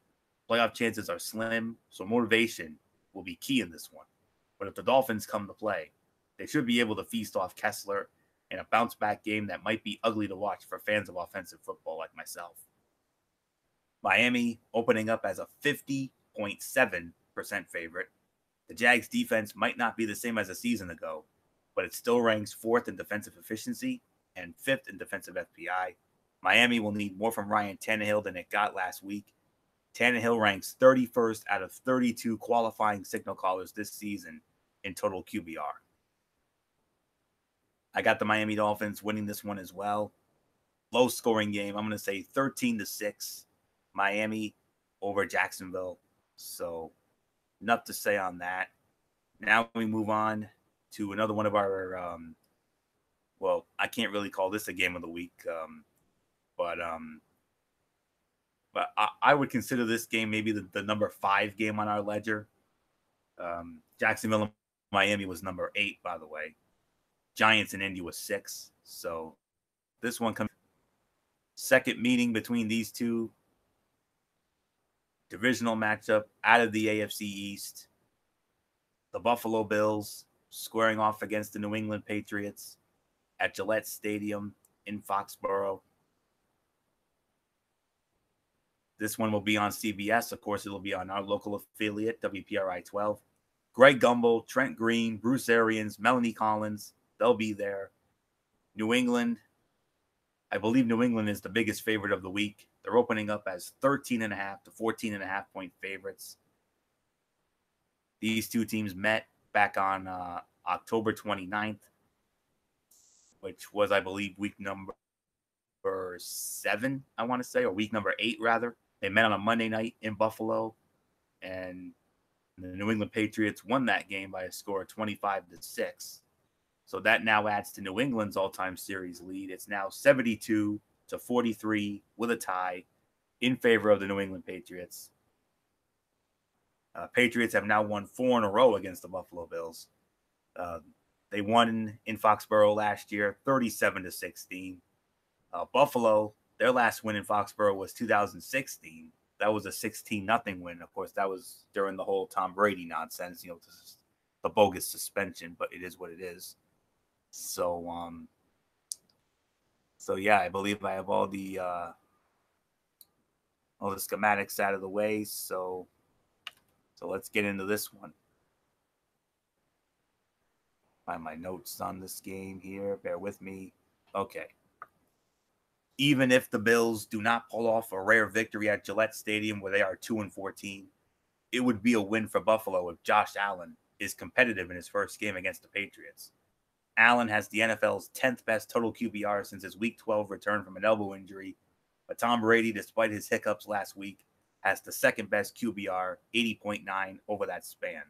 Playoff chances are slim, so motivation will be key in this one. But if the Dolphins come to play, they should be able to feast off Kessler in a bounce-back game that might be ugly to watch for fans of offensive football like myself. Miami opening up as a 50.7% favorite. The Jags defense might not be the same as a season ago, but it still ranks 4th in defensive efficiency and 5th in defensive FPI. Miami will need more from Ryan Tannehill than it got last week. Tannehill ranks 31st out of 32 qualifying signal callers this season in total QBR. I got the Miami Dolphins winning this one as well. Low scoring game. I'm going to say 13-6 Miami over Jacksonville. So enough to say on that. Now we move on to another one of our, well, I can't really call this a game of the week, but I would consider this game maybe the number 5 game on our ledger. Jacksonville and Miami was number 8, by the way. Giants and Indy was 6. So this one comes second meeting between these two. Divisional matchup out of the AFC East. The Buffalo Bills squaring off against the New England Patriots at Gillette Stadium in Foxborough. This one will be on CBS. Of course, it will be on our local affiliate, WPRI 12. Greg Gumbel, Trent Green, Bruce Arians, Melanie Collins, they'll be there. New England, I believe New England is the biggest favorite of the week. They're opening up as 13.5 to 14.5 point favorites. These two teams met back on October 29th, which was, I believe, week number 7, I want to say, or week number 8, rather. They met on a Monday night in Buffalo, and the New England Patriots won that game by a score of 25-6. So that now adds to New England's all-time series lead. It's now 72-43 with a tie in favor of the New England Patriots. Patriots have now won 4 in a row against the Buffalo Bills. They won in Foxborough last year, 37-16. Buffalo, their last win in Foxborough was 2016. That was a 16-0 win. Of course, that was during the whole Tom Brady nonsense, the bogus suspension, but it is what it is. So yeah, I believe I have all the schematics out of the way. So let's get into this one. Find my notes on this game here. Bear with me. Okay. Even if the Bills do not pull off a rare victory at Gillette Stadium where they are 2-14, it would be a win for Buffalo if Josh Allen is competitive in his first game against the Patriots. Allen has the NFL's 10th best total QBR since his Week 12 return from an elbow injury, but Tom Brady, despite his hiccups last week, has the second best QBR, 80.9, over that span.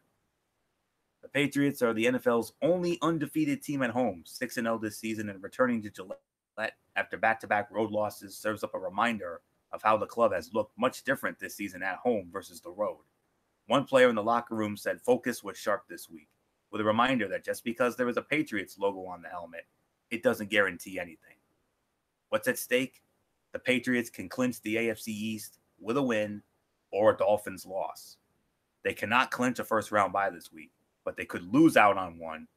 The Patriots are the NFL's only undefeated team at home, 6-0 this season, and returning to Gillette after back-to-back road losses serves up a reminder of how the club has looked much different this season at home versus the road. One player in the locker room said focus was sharp this week, with a reminder that just because there is a Patriots logo on the helmet, it doesn't guarantee anything. What's at stake? The Patriots can clinch the AFC East with a win or a Dolphins loss. They cannot clinch a first-round bye this week, but they could lose out on one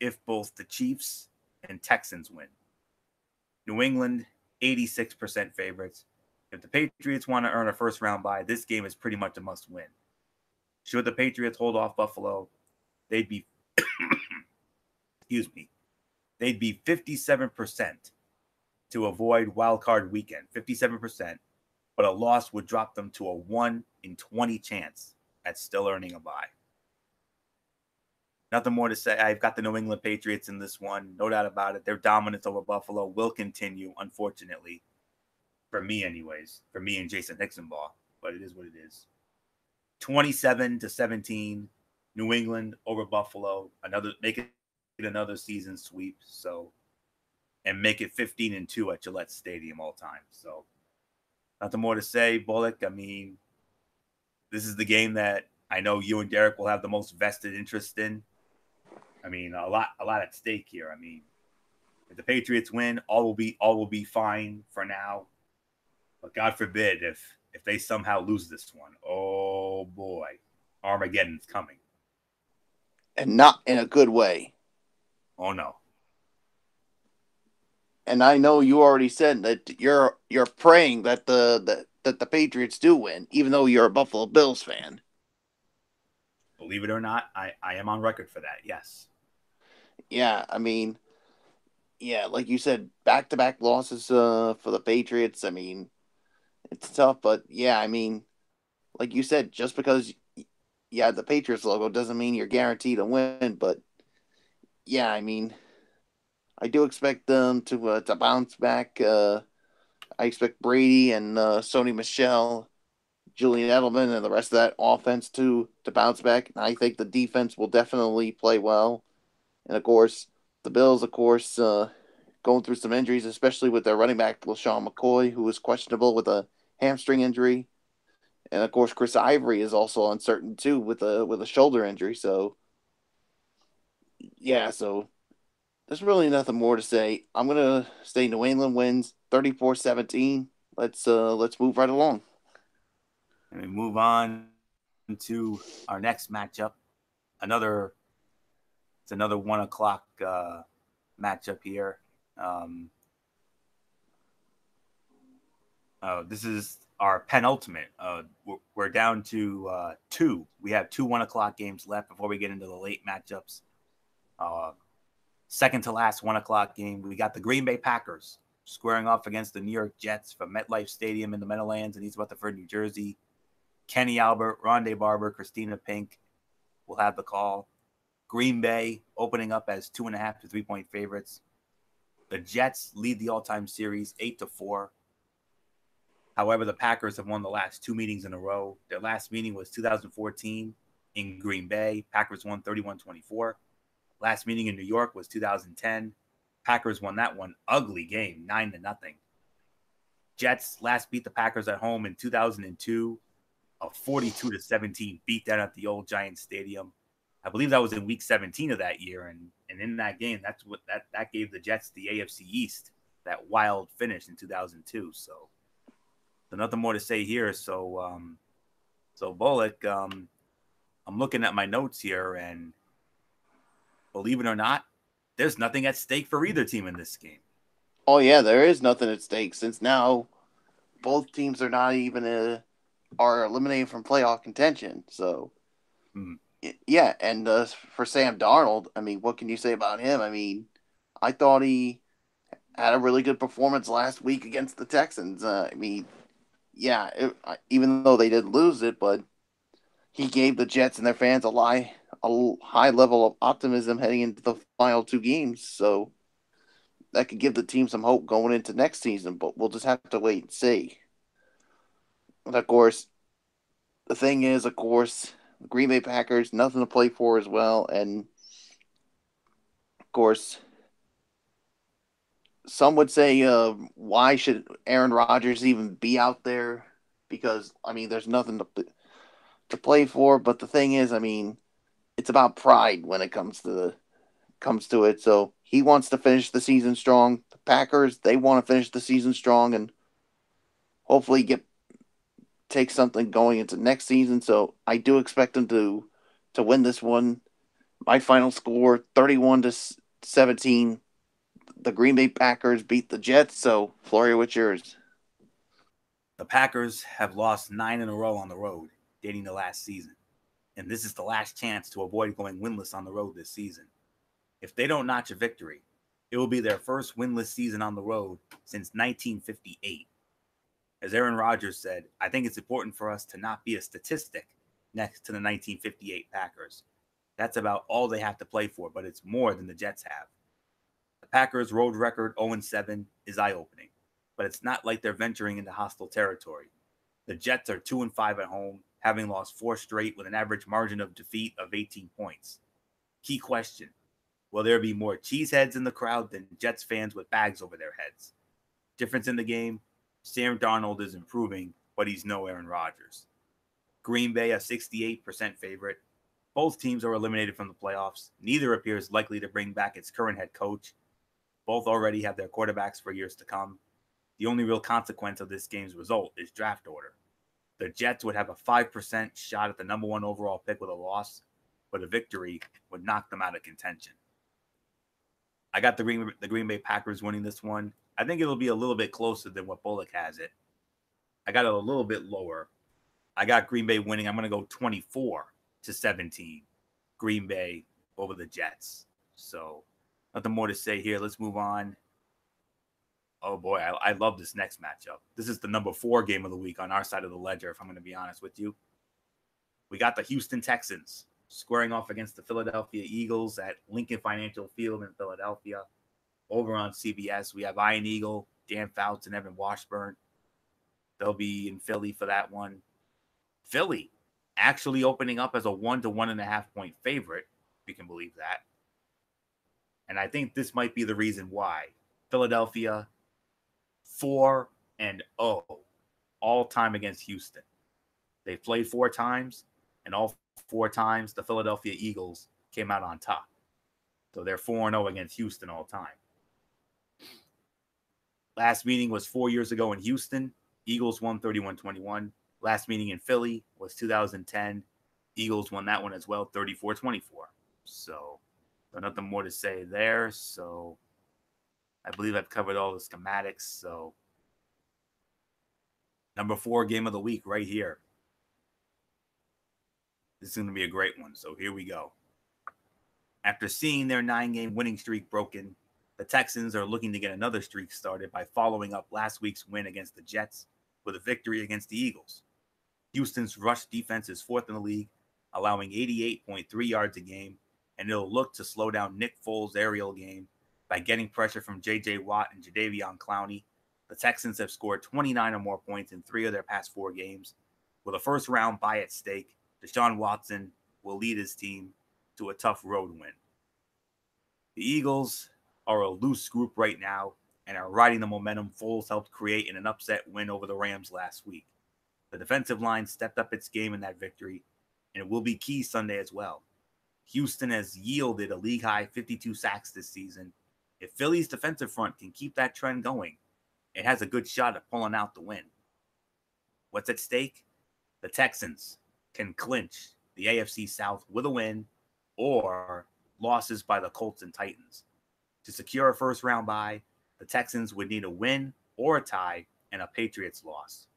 if both the Chiefs and Texans win. New England, 86% favorites. If the Patriots want to earn a first-round bye, this game is pretty much a must-win. Should the Patriots hold off Buffalo, they'd be, they'd be 57% to avoid wild card weekend, 57%, but a loss would drop them to a 1 in 20 chance at still earning a bye. Nothing more to say. I've got the New England Patriots in this one. No doubt about it. Their dominance over Buffalo will continue, unfortunately. For me, anyways. For me and Jason Hixenbaugh. But it is what it is. 27-17. New England over Buffalo. Make it another season sweep. So, and make it 15-2 at Gillette Stadium all time. So, nothing more to say, Bullock. I mean, this is the game that I know you and Derek will have the most vested interest in. I mean, a lot at stake here. I mean, if the Patriots win, all will be fine for now. But God forbid if they somehow lose this one. Oh boy, Armageddon's coming, and not in a good way. Oh no. And I know you already said that you're praying that the Patriots do win, even though you're a Buffalo Bills fan. Believe it or not, I am on record for that, yes. Yeah, I mean, yeah, like you said, back-to-back losses for the Patriots. I mean, it's tough, but yeah, I mean, like you said, just because the Patriots logo doesn't mean you're guaranteed to win, but yeah, I mean, I do expect them to bounce back. I expect Brady and Sony Michel, Julian Edelman, and the rest of that offense to bounce back. And I think the defense will definitely play well. And, of course, the Bills, going through some injuries, especially with their running back, LaShawn McCoy, who was questionable with a hamstring injury. And, of course, Chris Ivory is also uncertain, too, with a shoulder injury. So, yeah, there's really nothing more to say. I'm going to say New England wins 34-17. Let's move right along. And we move on to our next matchup. It's another 1 o'clock matchup here. This is our penultimate. We're we're down to 2. We have 2 1 o'clock games left before we get into the late matchups. Second to last 1 o'clock game, we got the Green Bay Packers squaring off against the New York Jets from MetLife Stadium in the Meadowlands in East Rutherford, New Jersey. Kenny Albert, Rondé Barber, Christina Pink will have the call. Green Bay opening up as 2.5 to 3-point favorites. The Jets lead the all-time series 8-4. However, the Packers have won the last 2 meetings in a row. Their last meeting was 2014 in Green Bay. Packers won 31-24. Last meeting in New York was 2010. Packers won that one. Ugly game, 9-0. Jets last beat the Packers at home in 2002. A 42-17 beatdown at the old Giants Stadium. I believe that was in week 17 of that year. And in that game, that's what that gave the Jets the AFC East, that wild finish in 2002. So nothing more to say here. So Bullock, I'm looking at my notes here, and believe it or not, there's nothing at stake for either team in this game. Oh yeah, there is nothing at stake since now both teams are not even are eliminated from playoff contention. So yeah, and for Sam Darnold, I mean, what can you say about him? I mean, I thought he had a really good performance last week against the Texans. I mean, yeah, even though they did lose it, but he gave the Jets and their fans a high level of optimism heading into the final 2 games. So that could give the team some hope going into next season, but we'll just have to wait and see. And of course, the thing is, the Green Bay Packers, nothing to play for as well. And of course, some would say, why should Aaron Rodgers even be out there? Because, I mean, there's nothing to play for. But the thing is, I mean, it's about pride when it comes to it. So he wants to finish the season strong. The Packers, they want to finish the season strong and hopefully take something going into next season. So I do expect them to win this one. My final score 31-17. The Green Bay Packers beat the Jets. So Floria, what's yours? The Packers have lost 9 in a row on the road, dating to last season. And this is the last chance to avoid going winless on the road this season. If they don't notch a victory, it will be their first winless season on the road since 1958. As Aaron Rodgers said, I think it's important for us to not be a statistic next to the 1958 Packers. That's about all they have to play for, but it's more than the Jets have. The Packers' road record 0-7 is eye-opening, but it's not like they're venturing into hostile territory. The Jets are 2-5 at home, having lost 4 straight with an average margin of defeat of 18 points. Key question: will there be more cheeseheads in the crowd than Jets fans with bags over their heads? Difference in the game: Sam Darnold is improving, but he's no Aaron Rodgers. Green Bay, a 68% favorite. Both teams are eliminated from the playoffs. Neither appears likely to bring back its current head coach. Both already have their quarterbacks for years to come. The only real consequence of this game's result is draft order. The Jets would have a 5% shot at the number 1 overall pick with a loss, but a victory would knock them out of contention. I got the Green Bay Packers winning this one. I think it'll be a little bit closer than what Bullock has it. I got it a little bit lower. I got Green Bay winning. I'm going to go 24-17. Green Bay over the Jets. So nothing more to say here. Let's move on. Oh, boy, I love this next matchup. This is the number 4 game of the week on our side of the ledger, if I'm going to be honest with you. We got the Houston Texans squaring off against the Philadelphia Eagles at Lincoln Financial Field in Philadelphia. Over on CBS, we have Ian Eagle, Dan Fouts, and Evan Washburn. They'll be in Philly for that one. Philly actually opening up as a 1 to 1.5 point favorite, if you can believe that. And I think this might be the reason why. Philadelphia 4-0 all time against Houston. They've played 4 times, and all 4 times the Philadelphia Eagles came out on top. So they're 4-0 against Houston all time. Last meeting was 4 years ago in Houston. Eagles won 31-21. Last meeting in Philly was 2010. Eagles won that one as well, 34-24. So nothing more to say there. So I believe I've covered all the schematics. So number 4 game of the week right here. This is going to be a great one. So here we go. After seeing their 9-game winning streak broken, the Texans are looking to get another streak started by following up last week's win against the Jets with a victory against the Eagles. Houston's rush defense is fourth in the league, allowing 88.3 yards a game, and it'll look to slow down Nick Foles' aerial game by getting pressure from J.J. Watt and Jadeveon Clowney. The Texans have scored 29 or more points in 3 of their past 4 games. With a first-round bye at stake, Deshaun Watson will lead his team to a tough road win. The Eagles are a loose group right now and are riding the momentum Foles helped create in an upset win over the Rams last week. The defensive line stepped up its game in that victory, and it will be key Sunday as well. Houston has yielded a league-high 52 sacks this season. If Philly's defensive front can keep that trend going, it has a good shot at pulling out the win. What's at stake? The Texans can clinch the AFC South with a win or losses by the Colts and Titans. To secure a first-round bye, the Texans would need a win or a tie and a Patriots loss.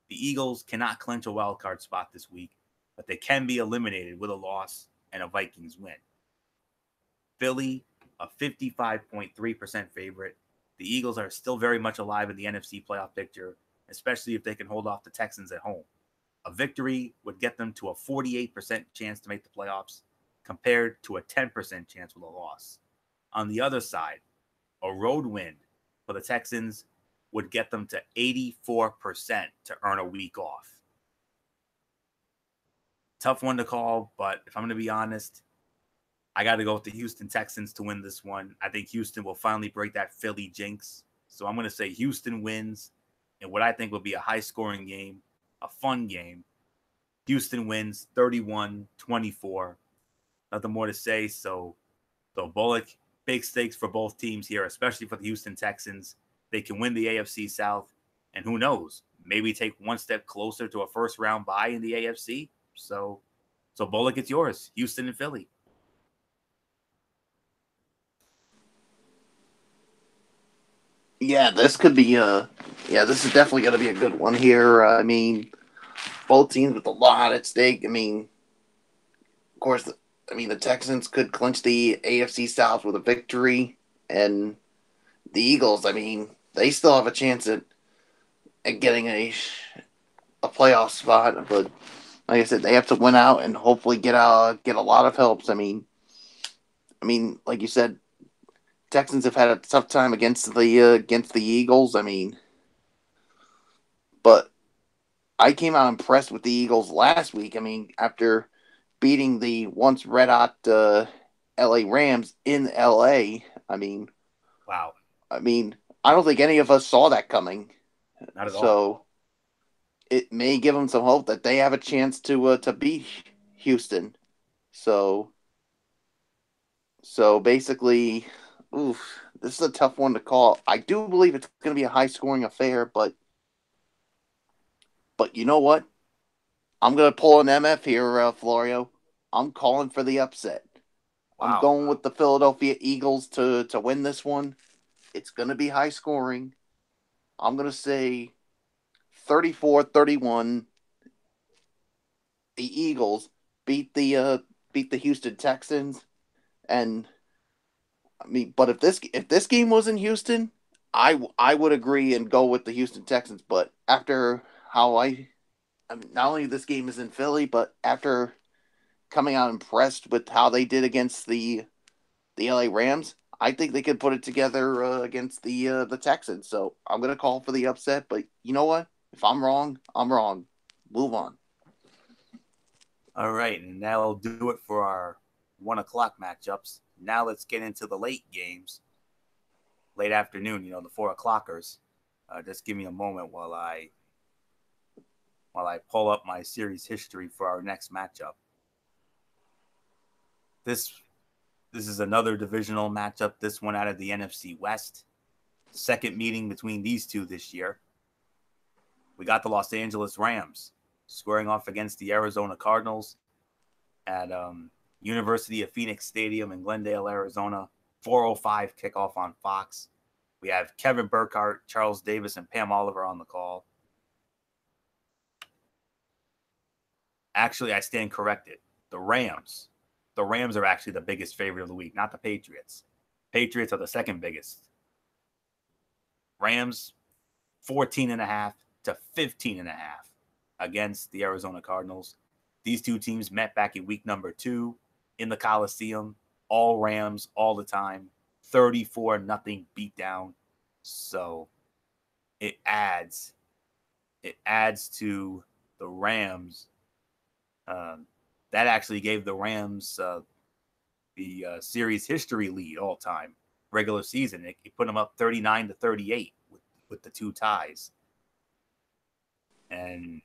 The Eagles cannot clinch a wildcard spot this week, but they can be eliminated with a loss and a Vikings win. Philly, a 55.3% favorite. The Eagles are still very much alive in the NFC playoff picture, especially if they can hold off the Texans at home. A victory would get them to a 48% chance to make the playoffs, compared to a 10% chance with a loss. On the other side, a road win for the Texans would get them to 84% to earn a week off. Tough one to call, but if I'm going to be honest, I got to go with the Houston Texans to win this one. I think Houston will finally break that Philly jinx. So I'm going to say Houston wins in what I think will be a high-scoring game, a fun game. Houston wins 31-24. Nothing more to say. So Bullock, big stakes for both teams here, especially for the Houston Texans. They can win the AFC South, and who knows, maybe take one step closer to a first-round bye in the AFC. So Bullock, it's yours. Houston and Philly. Yeah, this could be this is definitely going to be a good one here. I mean, both teams with a lot at stake. I mean, of course, the Texans could clinch the AFC South with a victory, and the Eagles, they still have a chance at getting a playoff spot. But like I said, they have to win out and hopefully get a lot of helps. I mean, like you said, Texans have had a tough time against the Eagles. But I came out impressed with the Eagles last week. After beating the once red hot LA Rams in LA. Wow. I don't think any of us saw that coming. Not at all. So it may give them some hope that they have a chance to beat Houston. So basically, this is a tough one to call. I do believe it's going to be a high-scoring affair, but you know what? I'm going to pull an MF here, Florio. I'm calling for the upset. Wow. I'm going with the Philadelphia Eagles to win this one. It's going to be high-scoring. I'm going to say 34-31. The Eagles beat the Houston Texans, and but if this game was in Houston, I would agree and go with the Houston Texans. But after how not only this game is in Philly, but after coming out impressed with how they did against the LA Rams, I think they could put it together against the Texans. So I'm gonna call for the upset. But you know what? If I'm wrong, I'm wrong. Move on. All right, and that'll do it for our 1 o'clock matchups. Now let's get into the late games. Late afternoon, the 4 o'clockers. Just give me a moment while I pull up my series history for our next matchup. This is another divisional matchup, this one out of the NFC West. Second meeting between these two this year. We got the Los Angeles Rams squaring off against the Arizona Cardinals at University of Phoenix Stadium in Glendale, Arizona. 4:05 kickoff on Fox. We have Kevin Burkhardt, Charles Davis, and Pam Oliver on the call. Actually, I stand corrected. The Rams. The Rams are actually the biggest favorite of the week, not the Patriots. Patriots are the second biggest. Rams, 14.5 to 15.5 against the Arizona Cardinals. These two teams met back in week number 2 in the Coliseum. All Rams all the time. 34-0 beatdown. So it adds to the Rams. That actually gave the Rams the series history lead all time regular season. It put them up 39-38 with the two ties. And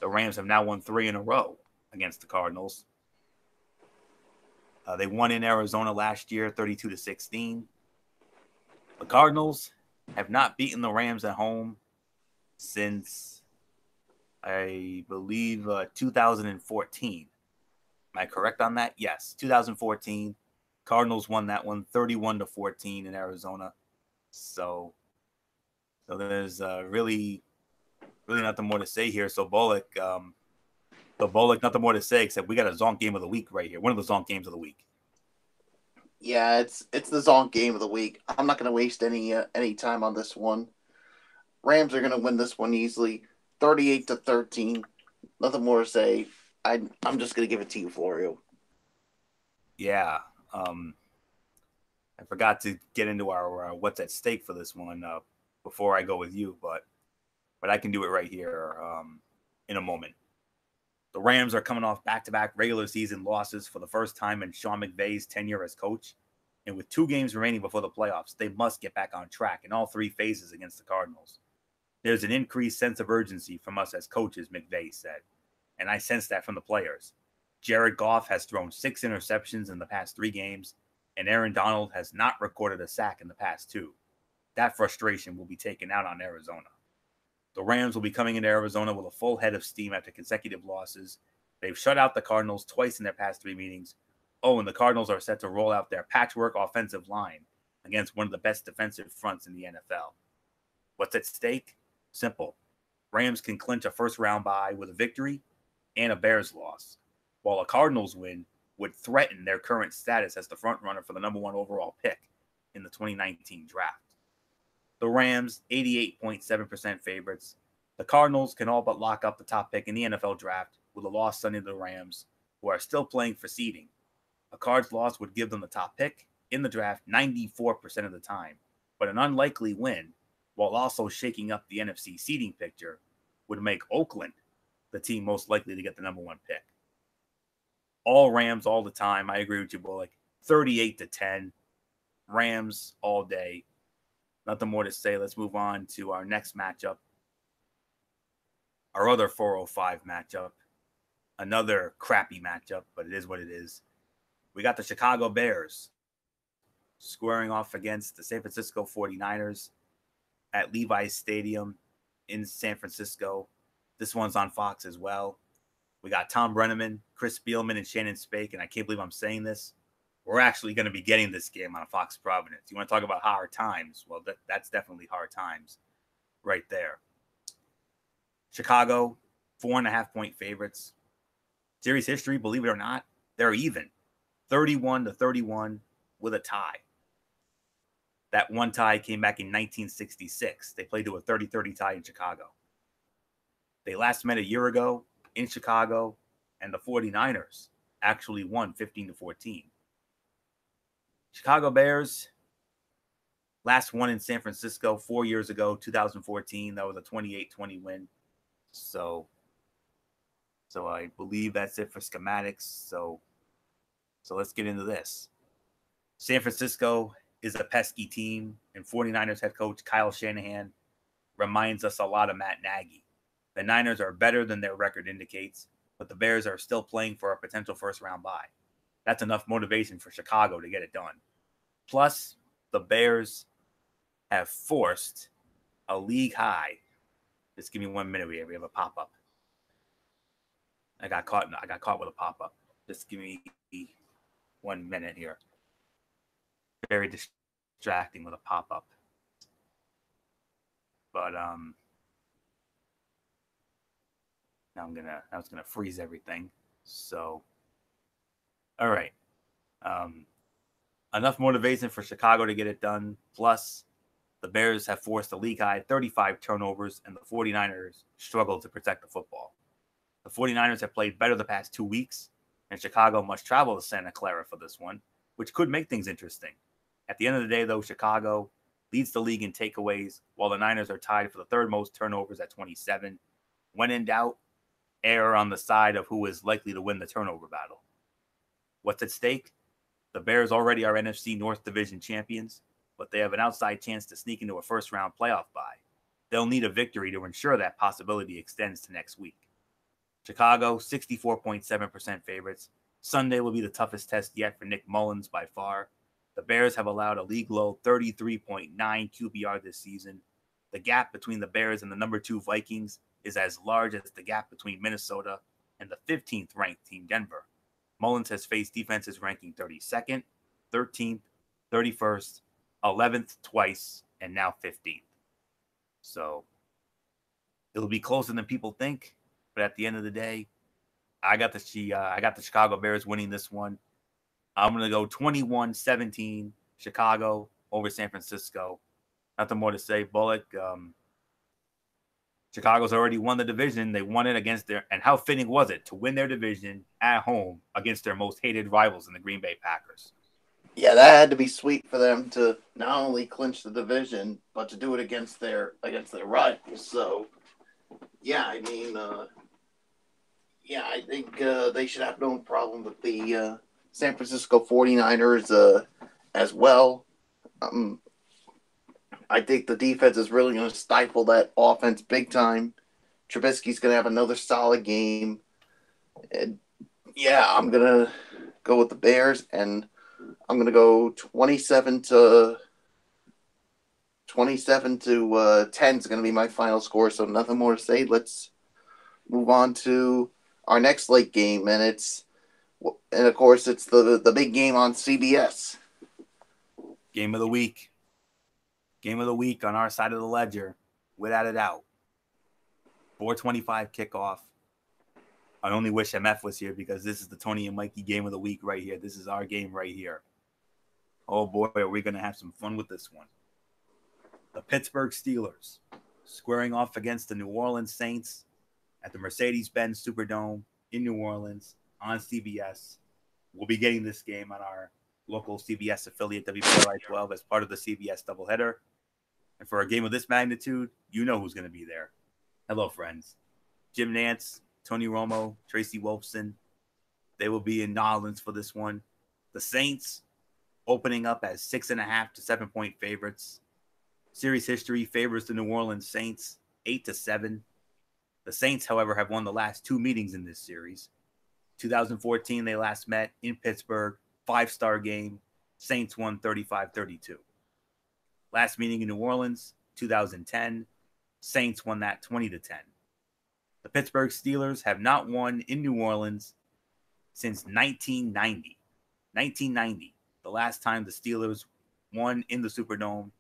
the Rams have now won 3 in a row against the Cardinals. They won in Arizona last year, 32-16. The Cardinals have not beaten the Rams at home since, I believe, 2014. Am I correct on that? Yes, 2014. Cardinals won that one 31-14 in Arizona. So there's really nothing more to say here. So Bullock, nothing more to say except we got a Zonk game of the week right here. One of the Zonk games of the week. Yeah, it's the Zonk game of the week. I'm not going to waste any time on this one. Rams are going to win this one easily, 38-13. Nothing more to say. I'm just going to give it to you, Florio. Yeah. I forgot to get into our what's at stake for this one before I go with you, but I can do it right here in a moment. The Rams are coming off back-to-back regular season losses for the first time in Sean McVay's tenure as coach. And with 2 games remaining before the playoffs, they must get back on track in all 3 phases against the Cardinals. There's an increased sense of urgency from us as coaches, McVay said. And I sense that from the players. Jared Goff has thrown 6 interceptions in the past 3 games, and Aaron Donald has not recorded a sack in the past 2. That frustration will be taken out on Arizona. The Rams will be coming into Arizona with a full head of steam after consecutive losses. They've shut out the Cardinals twice in their past 3 meetings. Oh, and the Cardinals are set to roll out their patchwork offensive line against one of the best defensive fronts in the NFL. What's at stake? Simple. Rams can clinch a first-round bye with a victory and a Bears loss, while a Cardinals win would threaten their current status as the front runner for the number 1 overall pick in the 2019 draft. The Rams, 88.7% favorites. The Cardinals can all but lock up the top pick in the NFL draft with a loss Sunday to the Rams, who are still playing for seeding. A Cards loss would give them the top pick in the draft 94% of the time, but an unlikely win, while also shaking up the NFC seeding picture, would make Oakland the team most likely to get the number 1 pick. All Rams all the time. I agree with you, Bullock. 38-10. Rams all day. Nothing more to say. Let's move on to our next matchup. Our other 405 matchup. Another crappy matchup, but it is what it is. We got the Chicago Bears squaring off against the San Francisco 49ers at Levi's Stadium in San Francisco. This one's on Fox as well. We got Tom Brenneman, Chris Spielman, and Shannon Spake, and I can't believe I'm saying this. We're actually going to be getting this game on Fox Providence. You want to talk about hard times? Well, that's definitely hard times right there. Chicago, 4.5-point favorites. Series history, believe it or not, they're even. 31-31 with a tie. That one tie came back in 1966. They played to a 30-30 tie in Chicago. They last met a year ago in Chicago, and the 49ers actually won 15-14. Chicago Bears last won in San Francisco 4 years ago, 2014. That was a 28-20 win. So I believe that's it for schematics. So let's get into this. San Francisco is a pesky team, and 49ers head coach Kyle Shanahan reminds us a lot of Matt Nagy. The Niners are better than their record indicates, but the Bears are still playing for a potential first-round bye. That's enough motivation for Chicago to get it done. Plus, the Bears have forced a league high. Just give me 1 minute. We have a pop-up. I got caught with a pop-up. Just give me 1 minute here. Very distracting with a pop-up. But Now I was gonna freeze everything. So, all right. Um, enough motivation for Chicago to get it done. Plus, the Bears have forced a league high 35 turnovers, and the 49ers struggle to protect the football. The 49ers have played better the past 2 weeks, and Chicago must travel to Santa Clara for this one, which could make things interesting. At the end of the day, though, Chicago leads the league in takeaways, while the Niners are tied for the third most turnovers at 27. When in doubt, err on the side of who is likely to win the turnover battle. What's at stake? The Bears already are NFC North Division champions, but they have an outside chance to sneak into a first-round playoff bye. They'll need a victory to ensure that possibility extends to next week. Chicago, 64.7% favorites. Sunday will be the toughest test yet for Nick Mullins by far. The Bears have allowed a league-low 33.9 QBR this season. The gap between the Bears and the number 2 Vikings is as large as the gap between Minnesota and the 15th ranked team Denver. Mullins has faced defenses ranking 32nd, 13th, 31st, 11th twice, and now 15th. So it'll be closer than people think, but at the end of the day, I got the Chicago Bears winning this one. I'm going to go 21-17 Chicago over San Francisco. Nothing more to say. Bullock, Chicago's already won the division. They won it against and how fitting was it to win their division at home against their most hated rivals in the Green Bay Packers? Yeah, that had to be sweet for them to not only clinch the division, but to do it against their rivals. So, yeah, I mean, I think they should have no problem with the San Francisco 49ers as well. I think the defense is really going to stifle that offense big time. Trubisky's going to have another solid game. And yeah, I'm going to go with the Bears, and I'm going to go 27 to 10 is going to be my final score, so nothing more to say. Let's move on to our next late game, and of course it's the big game on CBS. Game of the week. Game of the week on our side of the ledger, without a doubt. 4:25 kickoff. I only wish MF was here because this is the Tony and Mikey game of the week right here. This is our game right here. Oh boy, are we going to have some fun with this one. The Pittsburgh Steelers squaring off against the New Orleans Saints at the Mercedes-Benz Superdome in New Orleans on CBS. We'll be getting this game on our local CBS affiliate WPRI 12 as part of the CBS doubleheader. And for a game of this magnitude, you know who's going to be there. Hello, friends. Jim Nantz, Tony Romo, Tracy Wolfson. They will be in New Orleans for this one. The Saints opening up as 6.5 to 7-point favorites. Series history favors the New Orleans Saints 8-7. The Saints, however, have won the last 2 meetings in this series. 2014, they last met in Pittsburgh, 5-star game. Saints won 35-32. Last meeting in New Orleans, 2010. Saints won that 20-10. The Pittsburgh Steelers have not won in New Orleans since 1990. 1990, the last time the Steelers won in the Superdome,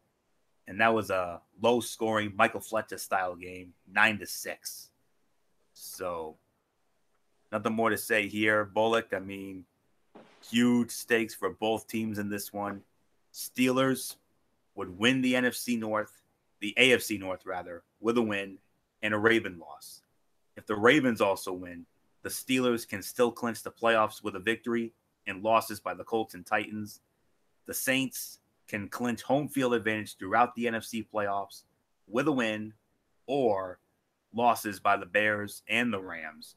and that was a low-scoring Michael Fletcher-style game, 9-6. So, nothing more to say here. Bullock, I mean, huge stakes for both teams in this one. Steelers would win the NFC North, the AFC North, rather, with a win and a Raven loss. If the Ravens also win, the Steelers can still clinch the playoffs with a victory and losses by the Colts and Titans. The Saints can clinch home field advantage throughout the NFC playoffs with a win or losses by the Bears and the Rams.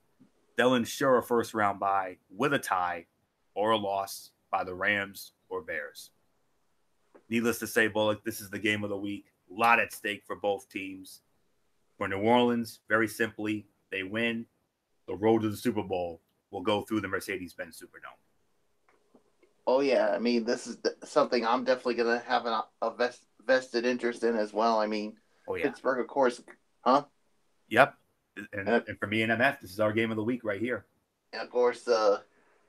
They'll ensure a first-round bye with a tie or a loss by the Rams or Bears. Needless to say, Bullock, this is the game of the week. A lot at stake for both teams. For New Orleans, very simply, they win. The road to the Super Bowl will go through the Mercedes-Benz Superdome. Oh, yeah. I mean, this is something I'm definitely going to have a vested interest in as well. I mean, Pittsburgh, of course. Huh? Yep. And for me and MF, this is our game of the week right here. And, of course,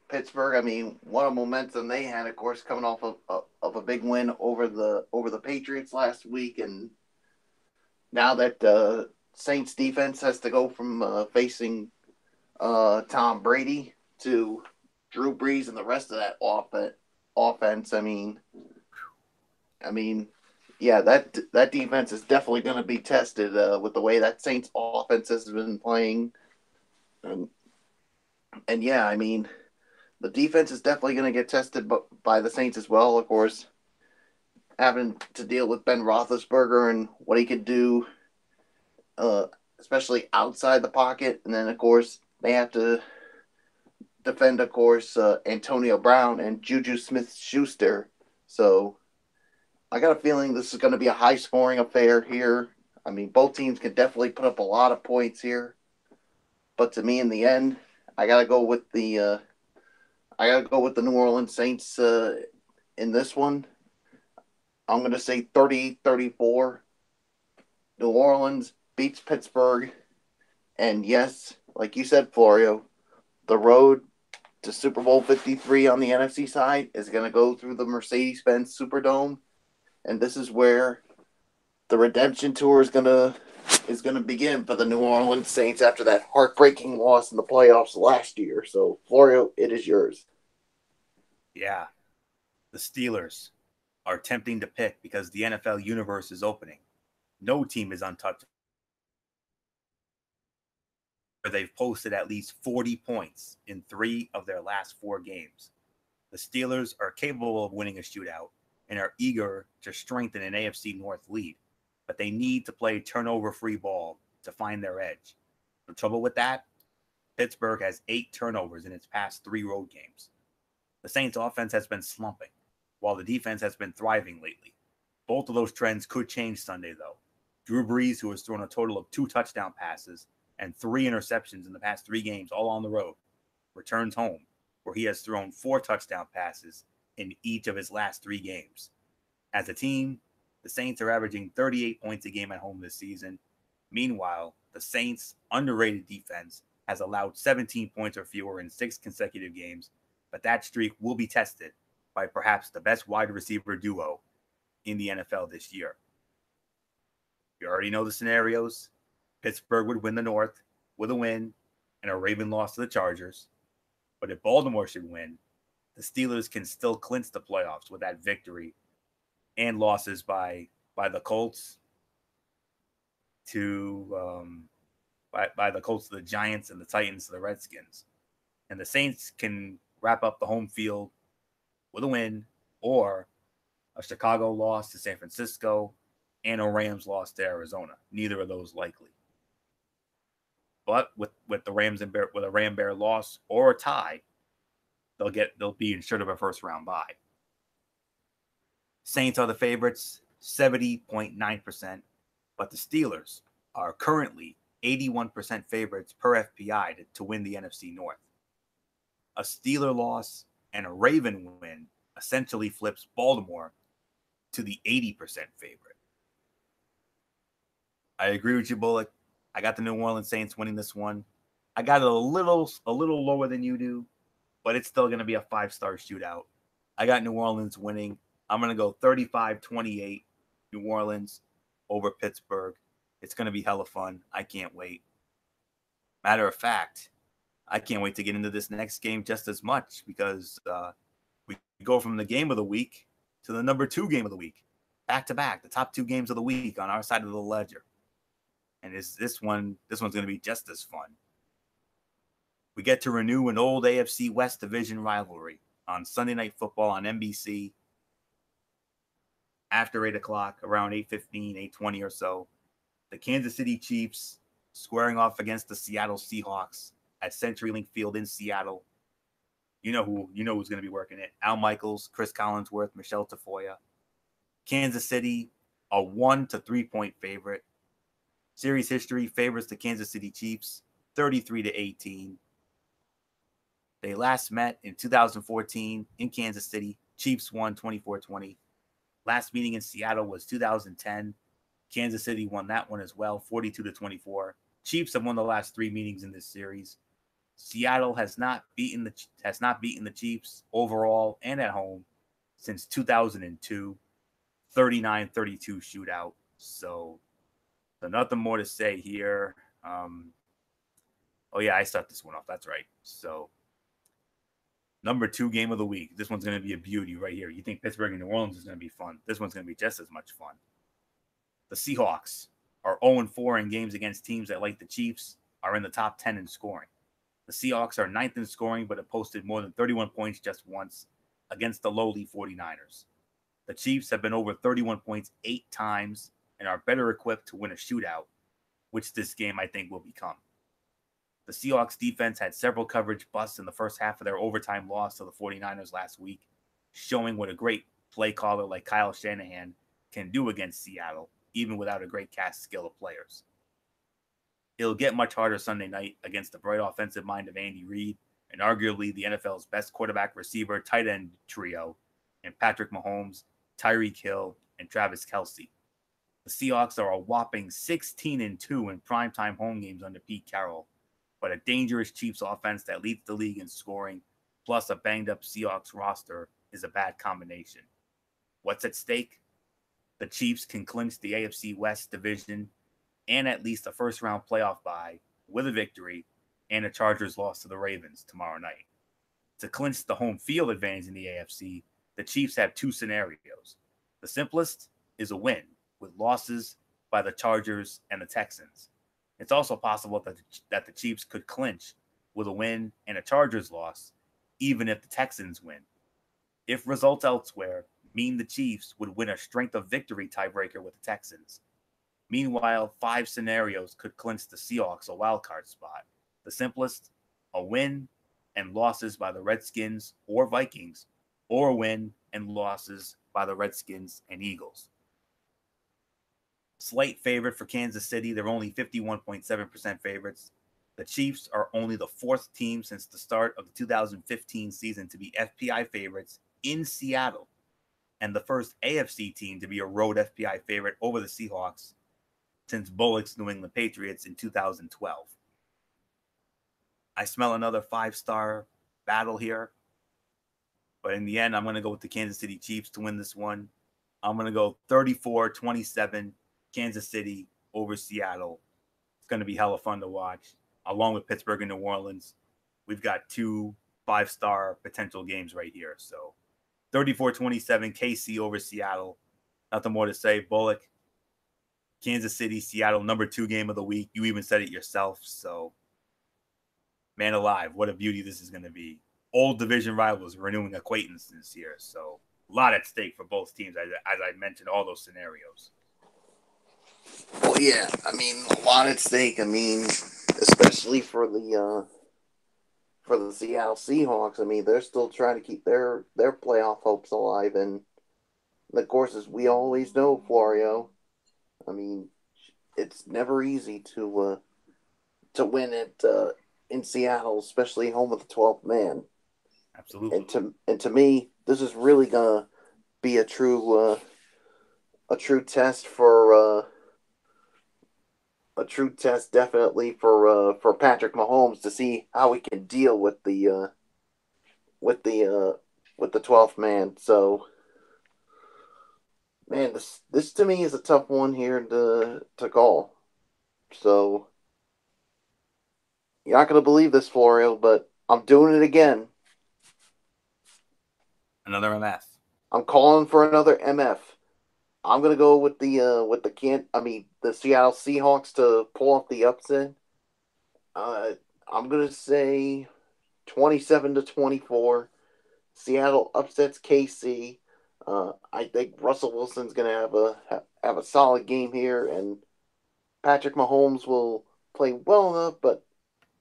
Pittsburgh, I mean, what a momentum they had, of course, coming off of a big win over the Patriots last week. And now that Saints defense has to go from facing Tom Brady to Drew Brees and the rest of that offense. Yeah, that defense is definitely going to be tested with the way that Saints offense has been playing. And yeah, the defense is definitely going to get tested by the Saints as well. Of course, having to deal with Ben Roethlisberger and what he could do, especially outside the pocket. And then, of course, they have to defend, of course, Antonio Brown and Juju Smith-Schuster. So I got a feeling this is going to be a high-scoring affair here. Both teams can definitely put up a lot of points here. But to me, in the end, I gotta go with the New Orleans Saints in this one. I'm gonna say 30-34. New Orleans beats Pittsburgh, and yes, like you said, Florio, the road to Super Bowl 53 on the NFC side is gonna go through the Mercedes-Benz Superdome, and this is where the redemption tour is gonna begin for the New Orleans Saints after that heartbreaking loss in the playoffs last year. So, Florio, it is yours. Yeah, the Steelers are tempting to pick because the NFL universe is opening. No team is untouched. They've posted at least 40 points in 3 of their last 4 games. The Steelers are capable of winning a shootout and are eager to strengthen an AFC North lead, but they need to play turnover-free ball to find their edge. The trouble with that, Pittsburgh has 8 turnovers in its past 3 road games. The Saints' offense has been slumping, while the defense has been thriving lately. Both of those trends could change Sunday, though. Drew Brees, who has thrown a total of 2 touchdown passes and 3 interceptions in the past 3 games, all on the road, returns home, where he has thrown 4 touchdown passes in each of his last 3 games. As a team, the Saints are averaging 38 points a game at home this season. Meanwhile, the Saints' underrated defense has allowed 17 points or fewer in 6 consecutive games, but that streak will be tested by perhaps the best wide receiver duo in the NFL this year. You already know the scenarios. Pittsburgh would win the North with a win and a Raven loss to the Chargers. But if Baltimore should win, the Steelers can still clinch the playoffs with that victory and losses by the Colts to by the Colts to the Giants and the Titans to the Redskins. And the Saints can wrap up the home field with a win or a Chicago loss to San Francisco and a Rams loss to Arizona. Neither of those likely. But with the Rams and with a Ram Bear loss or a tie, they'll be insured of a first round bye. Saints are the favorites, 70.9%, but the Steelers are currently 81% favorites per FPI to win the NFC North. A Steeler loss and a Raven win essentially flips Baltimore to the 80% favorite. I agree with you, Bullock. I got the New Orleans Saints winning this one. I got it a little lower than you do, but it's still going to be a 5-star shootout. I got New Orleans winning. I'm going to go 35-28 New Orleans over Pittsburgh. It's going to be hella fun. I can't wait. Matter of fact, I can't wait to get into this next game just as much because we go from the game of the week to the number 2 game of the week, back to back, the top 2 games of the week on our side of the ledger. And this one's going to be just as fun. We get to renew an old AFC West division rivalry on Sunday Night Football on NBC after 8 o'clock, around 8:15, 8:20 or so. The Kansas City Chiefs squaring off against the Seattle Seahawks at CenturyLink Field in Seattle. You know who's going to be working it. Al Michaels, Chris Collinsworth, Michelle Tafoya. Kansas City, a 1 to 3 point favorite. Series history favors the Kansas City Chiefs 33-18. They last met in 2014 in Kansas City. Chiefs won 24-20. Last meeting in Seattle was 2010. Kansas City won that one as well, 42-24. Chiefs have won the last 3 meetings in this series. Seattle has not beaten the Chiefs overall and at home since 2002. 39-32 shootout. So nothing more to say here. Oh, yeah, I start this one off. That's right. So, number 2 game of the week. This one's going to be a beauty right here. You think Pittsburgh and New Orleans is going to be fun. This one's going to be just as much fun. The Seahawks are 0-4 in games against teams that, like the Chiefs, are in the top 10 in scoring. The Seahawks are 9th in scoring, but have posted more than 31 points just once against the lowly 49ers. The Chiefs have been over 31 points 8 times and are better equipped to win a shootout, which this game I think will become. The Seahawks defense had several coverage busts in the first half of their overtime loss to the 49ers last week, showing what a great play caller like Kyle Shanahan can do against Seattle, even without a great cast skill of players. It'll get much harder Sunday night against the bright offensive mind of Andy Reid and arguably the NFL's best quarterback receiver tight end trio in Patrick Mahomes, Tyreek Hill, and Travis Kelce. The Seahawks are a whopping 16-2 in primetime home games under Pete Carroll, but a dangerous Chiefs offense that leads the league in scoring, plus a banged-up Seahawks roster, is a bad combination. What's at stake? The Chiefs can clinch the AFC West division and at least a first-round playoff bye with a victory and a Chargers loss to the Ravens tomorrow night. To clinch the home field advantage in the AFC, the Chiefs have 2 scenarios. The simplest is a win, with losses by the Chargers and the Texans. It's also possible that the Chiefs could clinch with a win and a Chargers loss, even if the Texans win. If results elsewhere mean the Chiefs would win a strength of victory tiebreaker with the Texans. Meanwhile, 5 scenarios could clinch the Seahawks a wildcard spot. The simplest, a win and losses by the Redskins or Vikings, or a win and losses by the Redskins and Eagles. Slight favorite for Kansas City. They're only 51.7% favorites. The Chiefs are only the 4th team since the start of the 2015 season to be FPI favorites in Seattle, and the first AFC team to be a road FPI favorite over the Seahawks since Bullock's New England Patriots in 2012. I smell another 5-star battle here, but in the end, I'm going to go with the Kansas City Chiefs to win this one. I'm going to go 34-27 Kansas City over Seattle. It's going to be hella fun to watch, along with Pittsburgh and New Orleans. We've got 2 5-star potential games right here. So 34-27 KC over Seattle. Nothing more to say. Bullock, Kansas City, Seattle, number 2 game of the week. You even said it yourself. So, man alive, what a beauty this is going to be. Old division rivals renewing acquaintances here. So, a lot at stake for both teams, as I mentioned, all those scenarios. Well, yeah, I mean, a lot at stake. I mean, especially for the Seattle Seahawks. I mean, they're still trying to keep their playoff hopes alive, and of course, as we always know, Florio, I mean, it's never easy to win it in Seattle, especially home of the 12th man. Absolutely. And to me, this is really gonna be a true test for a true test definitely for Patrick Mahomes to see how he can deal with the 12th man. So, man, this to me is a tough one here to call. So, you're not gonna believe this, Florio, but I'm doing it again. Another MF. I'm calling for another MF. I'm gonna go with the Seattle Seahawks to pull off the upset. I'm gonna say 27-24. Seattle upsets KC. I think Russell Wilson's gonna have a solid game here, and Patrick Mahomes will play well enough. But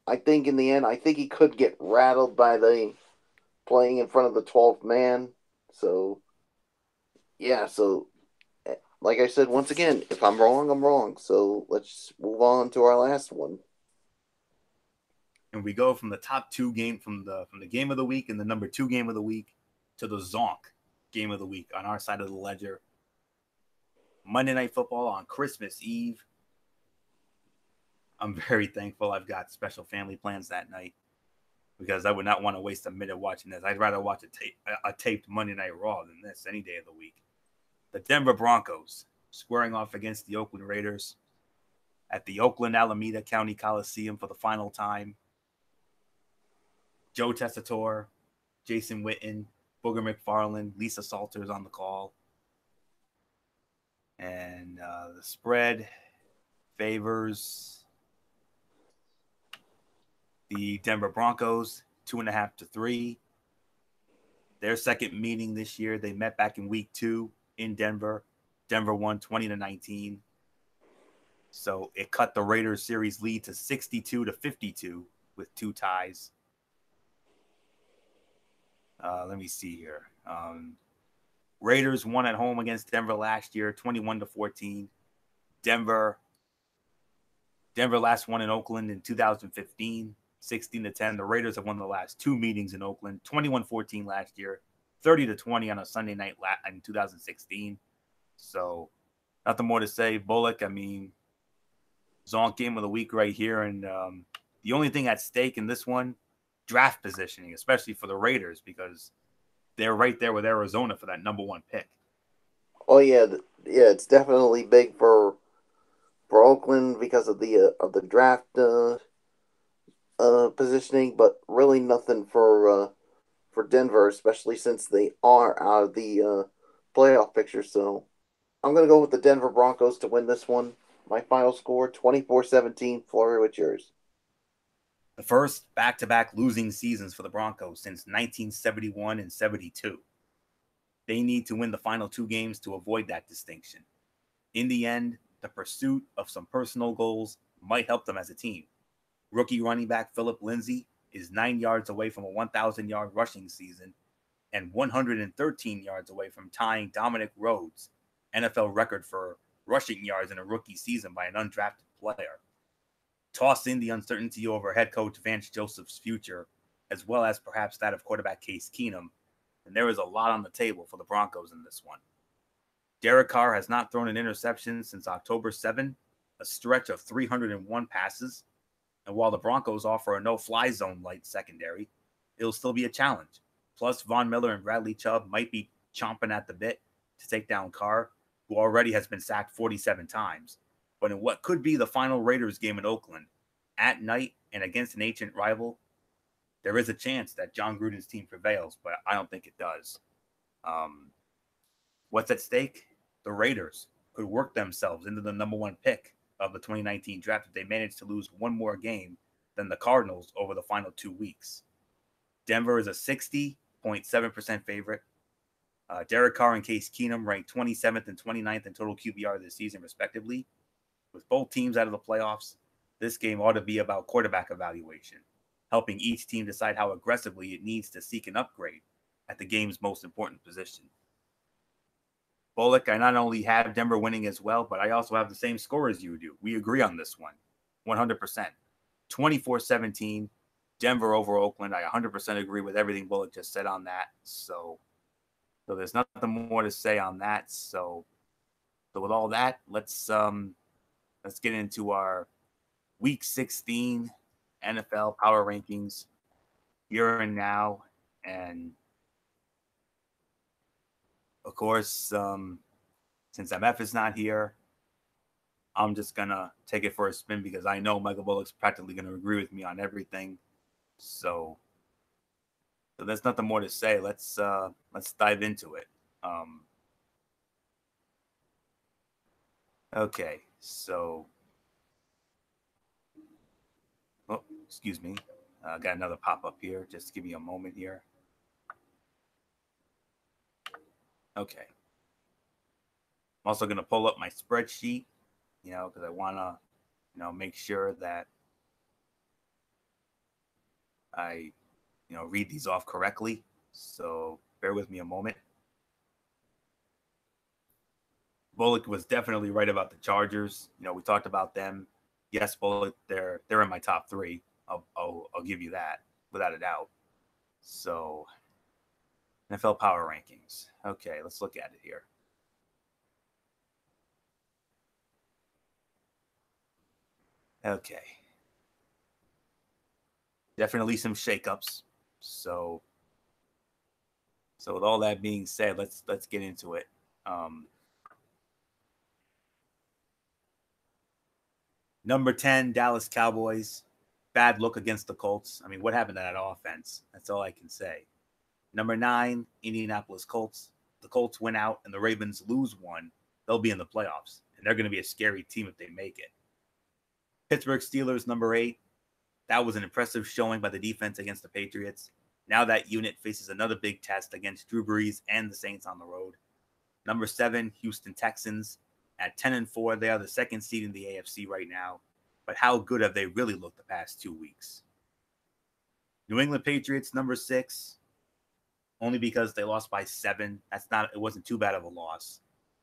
I think in the end, I think he could get rattled by the playing in front of the 12th man. So yeah, so like I said, once again, if I'm wrong, I'm wrong. So let's move on to our last one. And we go from the top 2 game from the game of the week and the number 2 game of the week to the Zonk game of the week on our side of the ledger. Monday Night Football on Christmas Eve. I'm very thankful I've got special family plans that night because I would not want to waste a minute watching this. I'd rather watch a taped Monday Night Raw than this any day of the week. The Denver Broncos squaring off against the Oakland Raiders at the Oakland Alameda County Coliseum for the final time Joe Tessitore, Jason Witten, Booger McFarland, Lisa Salters on the call. And the spread favors the Denver Broncos 2.5 to 3. Their second meeting this year, they met back in week 2 in Denver. Denver won 20 to 19. So it cut the Raiders series lead to 62 to 52 with 2 ties. Let me see here. Raiders won at home against Denver last year, 21 to 14. Denver last won in Oakland in 2015, 16 to 10. The Raiders have won the last 2 meetings in Oakland, 21-14 last year, 30 to 20 on a Sunday night in 2016. So nothing more to say. Bullock, I mean, Zonk game of the week right here. And the only thing at stake in this one, draft positioning, especially for the Raiders, because they're right there with Arizona for that number 1 pick. Oh yeah, it's definitely big for Oakland because of the draft positioning, but really nothing for Denver, especially since they are out of the playoff picture. So I'm gonna go with the Denver Broncos to win this one. My final score 24-17. Flurry, with yours. The first back-to-back losing seasons for the Broncos since 1971 and 72. They need to win the final 2 games to avoid that distinction. In the end, the pursuit of some personal goals might help them as a team. Rookie running back Philip Lindsay is 9 yards away from a 1,000-yard rushing season and 113 yards away from tying Dominic Rhodes' NFL record for rushing yards in a rookie season by an undrafted player. Toss in the uncertainty over head coach Vance Joseph's future, as well as perhaps that of quarterback Case Keenum, and there is a lot on the table for the Broncos in this one. Derek Carr has not thrown an interception since October 7, a stretch of 301 passes, and while the Broncos offer a no-fly zone light secondary, it'll still be a challenge. Plus, Von Miller and Bradley Chubb might be chomping at the bit to take down Carr, who already has been sacked 47 times. But in what could be the final Raiders game in Oakland, at night and against an ancient rival, there is a chance that John Gruden's team prevails, but I don't think it does. What's at stake? The Raiders could work themselves into the number 1 pick of the 2019 draft if they manage to lose one more game than the Cardinals over the final 2 weeks. Denver is a 60.7% favorite. Derek Carr and Case Keenum ranked 27th and 29th in total QBR this season, respectively. With both teams out of the playoffs, this game ought to be about quarterback evaluation, helping each team decide how aggressively it needs to seek an upgrade at the game's most important position. Bullock, I not only have Denver winning as well, but I also have the same score as you do. We agree on this one, 100%. 24-17, Denver over Oakland. I 100% agree with everything Bullock just said on that. So there's nothing more to say on that. So with all that, let's get into our Week 16 NFL Power Rankings here and now. And of course, since MF is not here, I'm just going to take it for a spin because I know Michael Bullock's practically going to agree with me on everything. So there's nothing more to say. Let's dive into it. Okay, so excuse me. I got another pop-up here. Just give me a moment here. Okay. I'm also going to pull up my spreadsheet, because I want to, make sure that I, read these off correctly. So bear with me a moment. Bullock was definitely right about the Chargers. We talked about them. Yes, Bullock, they're in my top 3. I'll give you that without a doubt. So NFL Power Rankings. Okay, let's look at it here. Okay. Definitely some shakeups. So with all that being said, let's get into it. Number 10, Dallas Cowboys. bad look against the Colts. I mean, what happened to that offense? That's all I can say. Number 9, Indianapolis Colts. The Colts win out and the Ravens lose one. They'll be in the playoffs, and they're going to be a scary team if they make it. Pittsburgh Steelers, number 8. That was an impressive showing by the defense against the Patriots. Now that unit faces another big test against Drew Brees and the Saints on the road. Number 7, Houston Texans. At 10-4, they are the second seed in the AFC right now. But how good have they really looked the past 2 weeks? New England Patriots, number 6. Only because they lost by 7. It wasn't too bad of a loss.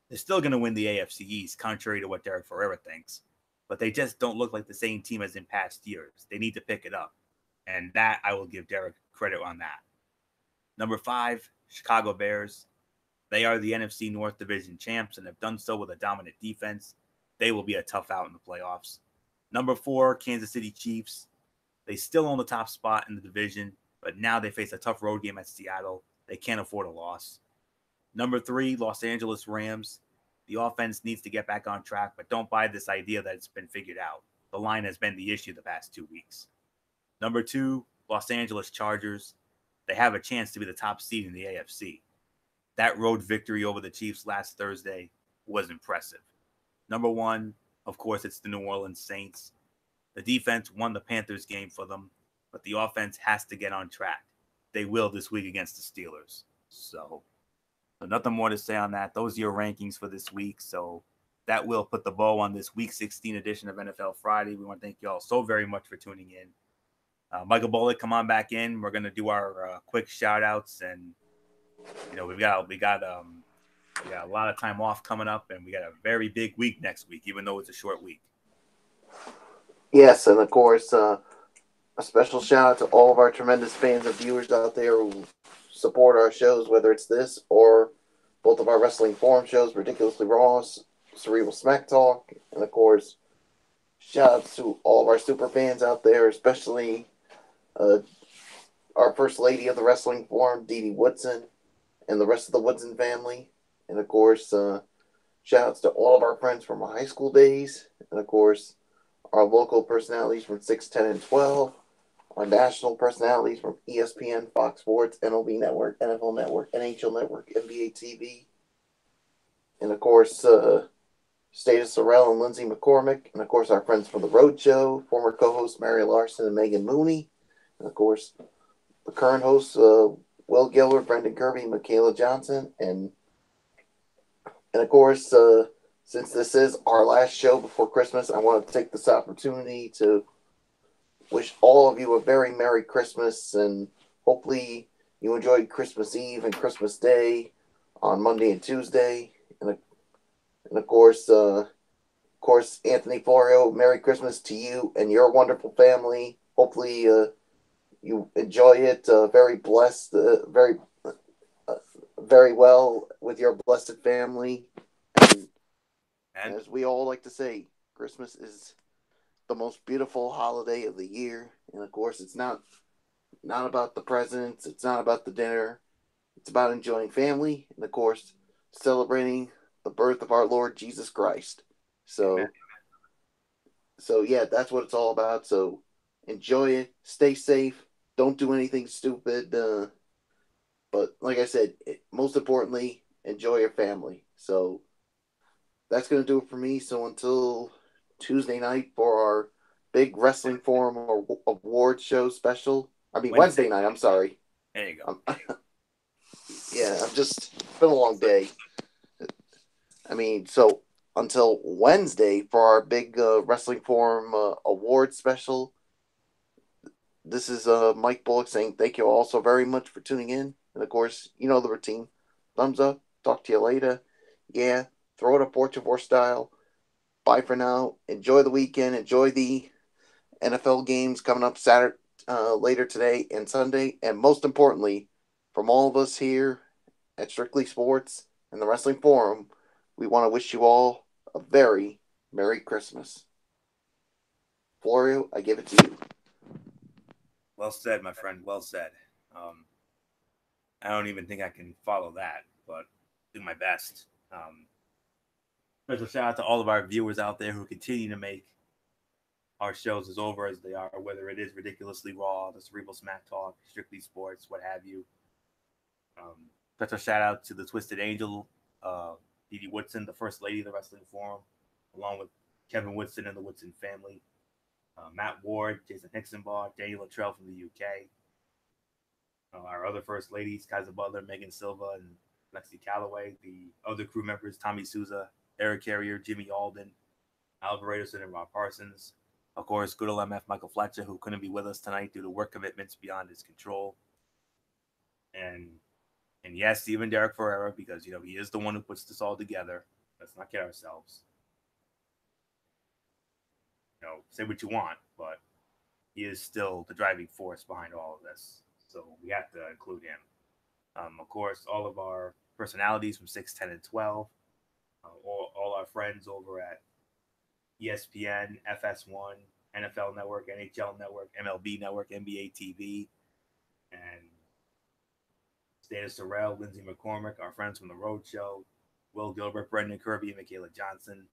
They're still going to win the AFC East, contrary to what Derek Ferreira thinks. But they just don't look like the same team as in past years. They need to pick it up. And that, I will give Derek credit on that. Number 5, Chicago Bears. They are the NFC North Division champs and have done so with a dominant defense. They will be a tough out in the playoffs. Number 4, Kansas City Chiefs. They still own the top spot in the division, but now they face a tough road game at Seattle. They can't afford a loss. Number 3, Los Angeles Rams. The offense needs to get back on track, but don't buy this idea that it's been figured out. The line has been the issue the past 2 weeks. Number 2, Los Angeles Chargers. They have a chance to be the top seed in the AFC. That road victory over the Chiefs last Thursday was impressive. Number 1, of course, it's the New Orleans Saints. The defense won the Panthers game for them, but the offense has to get on track. They will this week against the Steelers. So nothing more to say on that. Those are your rankings for this week. So that will put the bow on this Week 16 edition of NFL Friday. We want to thank you all so very much for tuning in. Michael Bullock, come on back in. We're going to do our quick shout-outs. And, we got a lot of time off coming up, and we got a very big week next week, even though it's a short week. Yes, and of course, a special shout out to all of our tremendous fans and viewers out there who support our shows, whether it's this or both of our Wrestling Forum shows, Ridiculously Raw, Cerebral Smack Talk, and of course, shout outs to all of our super fans out there, especially our First Lady of the Wrestling Forum, Dee Dee Woodson, and the rest of the Woodson family. And of course, shout outs to all of our friends from our high school days, and of course, our local personalities from 6, 10, and 12, our national personalities from ESPN, Fox Sports, MLB Network, NFL Network, NHL Network, NBA TV, and of course, Stata Sorrell and Lindsay McCormick, and of course, our friends from The Road Show, former co-hosts Mary Larson and Megan Mooney, and of course, the current hosts, Will Gilbert, Brendan Kirby, Michaela Johnson, and of course, since this is our last show before Christmas, I want to take this opportunity to wish all of you a very Merry Christmas, and hopefully you enjoyed Christmas Eve and Christmas Day on Monday and Tuesday. And of course, Anthony Florio, Merry Christmas to you and your wonderful family. Hopefully you enjoy it very blessed, very well with your blessed family. And as we all like to say, Christmas is the most beautiful holiday of the year. And of course, it's not about the presents. It's not about the dinner. It's about enjoying family. And of course, celebrating the birth of our Lord Jesus Christ. So yeah, that's what it's all about. So enjoy it. Stay safe. Don't do anything stupid. But like I said, most importantly, enjoy your family. So that's going to do it for me. So until Tuesday night for our big Wrestling Forum award show special. I mean, Wednesday night. I'm sorry. There you go. Yeah, it's been a long day. I mean, so until Wednesday for our big Wrestling Forum award special. This is Mike Bullock saying thank you all so very much for tuning in. And of course, you know the routine. Thumbs up. Talk to you later. Yeah. Throw it a Fortune 4 style. Bye for now. Enjoy the weekend. Enjoy the NFL games coming up Saturday, later today and Sunday. And most importantly, from all of us here at Strictly Sports and the Wrestling Forum, we want to wish you all a very Merry Christmas. Florio, I give it to you. Well said, my friend. Well said. I don't even think I can follow that, but do my best. Special shout out to all of our viewers out there who continue to make our shows as over as they are, whether it is Ridiculously Raw, the Cerebral Smack Talk, Strictly Sports, what have you. Special shout out to the Twisted Angel, Dee Dee Woodson, the First Lady of the Wrestling Forum, along with Kevin Woodson and the Woodson family, Matt Ward, Jason Hixenbaugh, Daniel Luttrell from the UK, our other First Ladies, Kaiser Butler, Megan Silva, and Lexi Calloway, the other crew members, Tommy Souza, Eric Carrier, Jimmy Alden, Alvaredoson, and Rob Parsons. Of course, good old MF Michael Fletcher, who couldn't be with us tonight due to work commitments beyond his control. And yes, even Derek Ferreira, because he is the one who puts this all together. Let's not kid ourselves. Say what you want, but he is still the driving force behind all of this. So we have to include him. Of course, all of our personalities from 6, 10, and 12, all our friends over at ESPN, FS1, NFL Network, NHL Network, MLB Network, NBA TV, and Dana Sorrell, Lindsey McCormick, our friends from The Road Show, Will Gilbert, Brendan Kirby, and Michaela Johnson,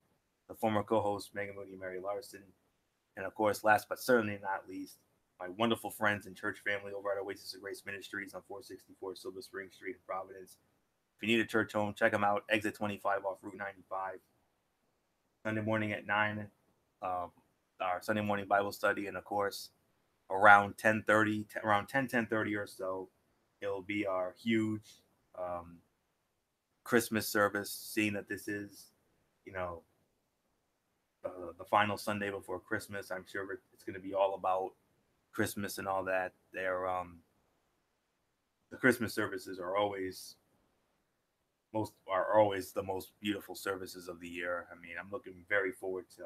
the former co-host Megan Mooney and Mary Larson, and of course, last but certainly not least, my wonderful friends and church family over at Oasis of Grace Ministries on 464 Silver Spring Street in Providence. If you need a church home, check them out. Exit 25 off Route 95. Sunday morning at 9, our Sunday morning Bible study, and of course, around 10:30, around 10:30 or so, it'll be our huge Christmas service, seeing that this is, the final Sunday before Christmas. I'm sure it's going to be all about Christmas and all that. The Christmas services are always the most beautiful services of the year. I mean, I'm looking very forward to,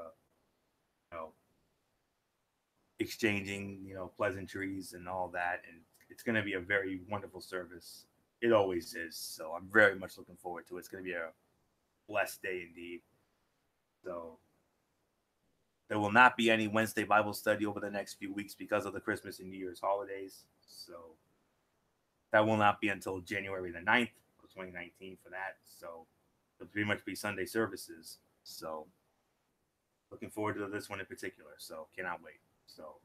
exchanging, pleasantries and all that. And it's going to be a very wonderful service. It always is. So I'm very much looking forward to it. It's going to be a blessed day indeed. So there will not be any Wednesday Bible study over the next few weeks because of the Christmas and New Year's holidays. So that will not be until January the 9th of 2019 for that. So it'll pretty much be Sunday services. So looking forward to this one in particular. So cannot wait. So,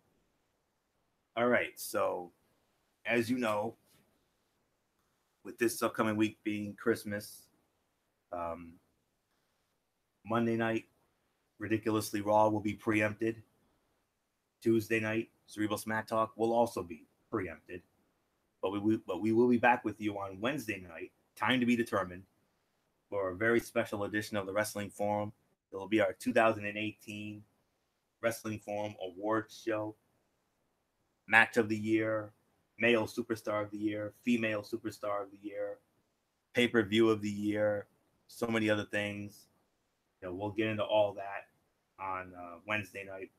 all right. So as you know, with this upcoming week being Christmas, Monday night, Ridiculously Raw will be preempted. Tuesday night, Cerebral Smack Talk will also be preempted. But we will be back with you on Wednesday night, time to be determined, for a very special edition of the Wrestling Forum. It will be our 2018 Wrestling Forum Awards show. Match of the Year, Male Superstar of the Year, Female Superstar of the Year, Pay-Per-View of the Year, so many other things. We'll get into all that on Wednesday night.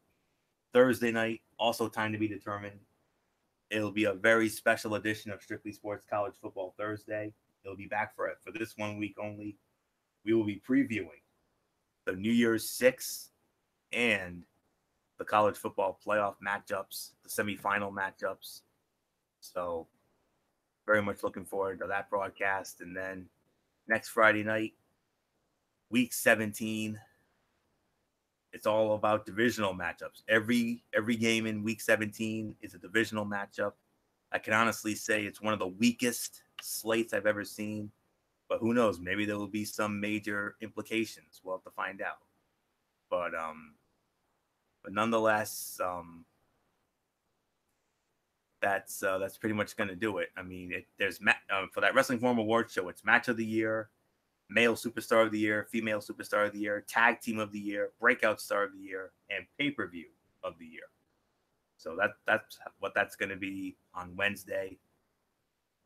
Thursday night, also time to be determined. It'll be a very special edition of Strictly Sports College Football Thursday. It'll be back for this 1 week only. We will be previewing the New Year's Six and the college football playoff matchups, the semifinal matchups. So very much looking forward to that broadcast. And then next Friday night, week 17, it's all about divisional matchups. Every game in week 17 is a divisional matchup. I can honestly say it's one of the weakest slates I've ever seen, but who knows? Maybe there will be some major implications. We'll have to find out. But nonetheless, that's pretty much going to do it. I mean, there's for that Wrestling Forum Awards show, it's Match of the Year, Male Superstar of the Year, Female Superstar of the Year, Tag Team of the Year, Breakout Star of the Year, and Pay-Per-View of the Year. So that's what that's going to be on Wednesday.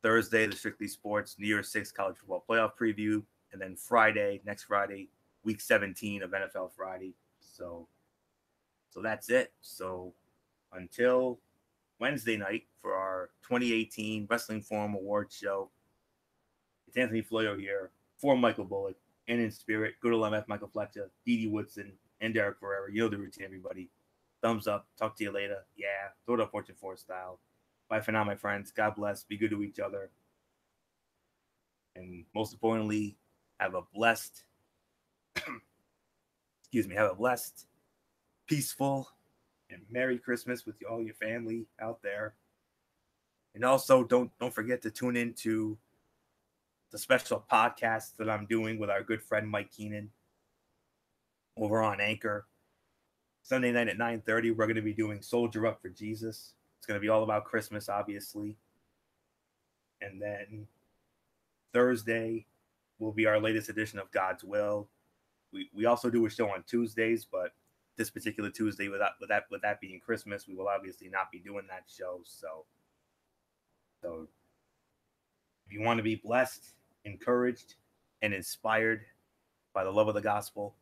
Thursday, the Strictly Sports New Year's 6 College Football Playoff Preview. And then next Friday, week 17 of NFL Friday. So that's it. So until Wednesday night for our 2018 Wrestling Forum Awards show, it's Anthony Floyo here for Michael Bullock, and in spirit, good old MF Michael Fletcher, Dee Dee Woodson, and Derek Ferreira. You know the routine, everybody. Thumbs up. Talk to you later. Yeah. Throw it up Fortune 4 style. Bye for now, my friends. God bless. Be good to each other. And most importantly, have a blessed, peaceful, And Merry Christmas with all your family out there. And also don't forget to tune into the special podcast that I'm doing with our good friend Mike Keenan over on Anchor. Sunday night at 9:30, we're going to be doing Soldier Up for Jesus. It's going to be all about Christmas, obviously. And then Thursday will be our latest edition of God's Will. We also do a show on Tuesdays, but this particular Tuesday, with that being Christmas, we will obviously not be doing that show. So if you want to be blessed, encouraged, and inspired by the love of the gospel,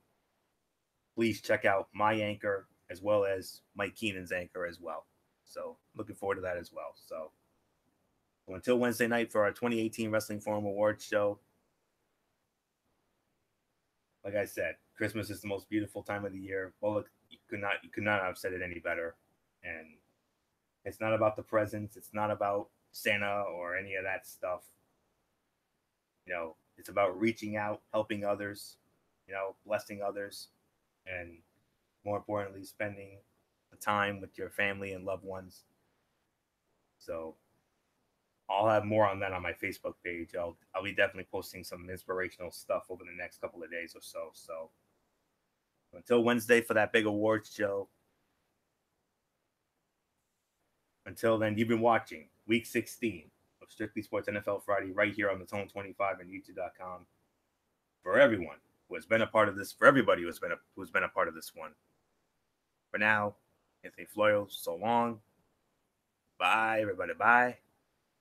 please check out my Anchor as well as Mike Keenan's Anchor as well. So looking forward to that as well. So until Wednesday night for our 2018 Wrestling Forum Awards show, like I said, Christmas is the most beautiful time of the year. Well, look, you could not have said it any better. And it's not about the presents. It's not about Santa or any of that stuff. You know, it's about reaching out, helping others, you know, blessing others, and more importantly, spending the time with your family and loved ones. So I'll have more on that on my Facebook page. I'll be definitely posting some inspirational stuff over the next couple of days or so. So until Wednesday for that big awards show. Until then, you've been watching Week 16 of Strictly Sports NFL Friday right here on the Tone 25 and YouTube.com. For everyone who has been a part of this, for everybody who's been a part of this one. For now, Anthony Florio, so long. Bye, everybody. Bye.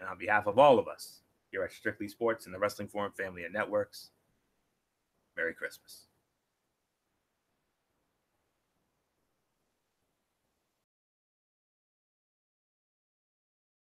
And on behalf of all of us here at Strictly Sports and the Wrestling Forum family and networks, Merry Christmas.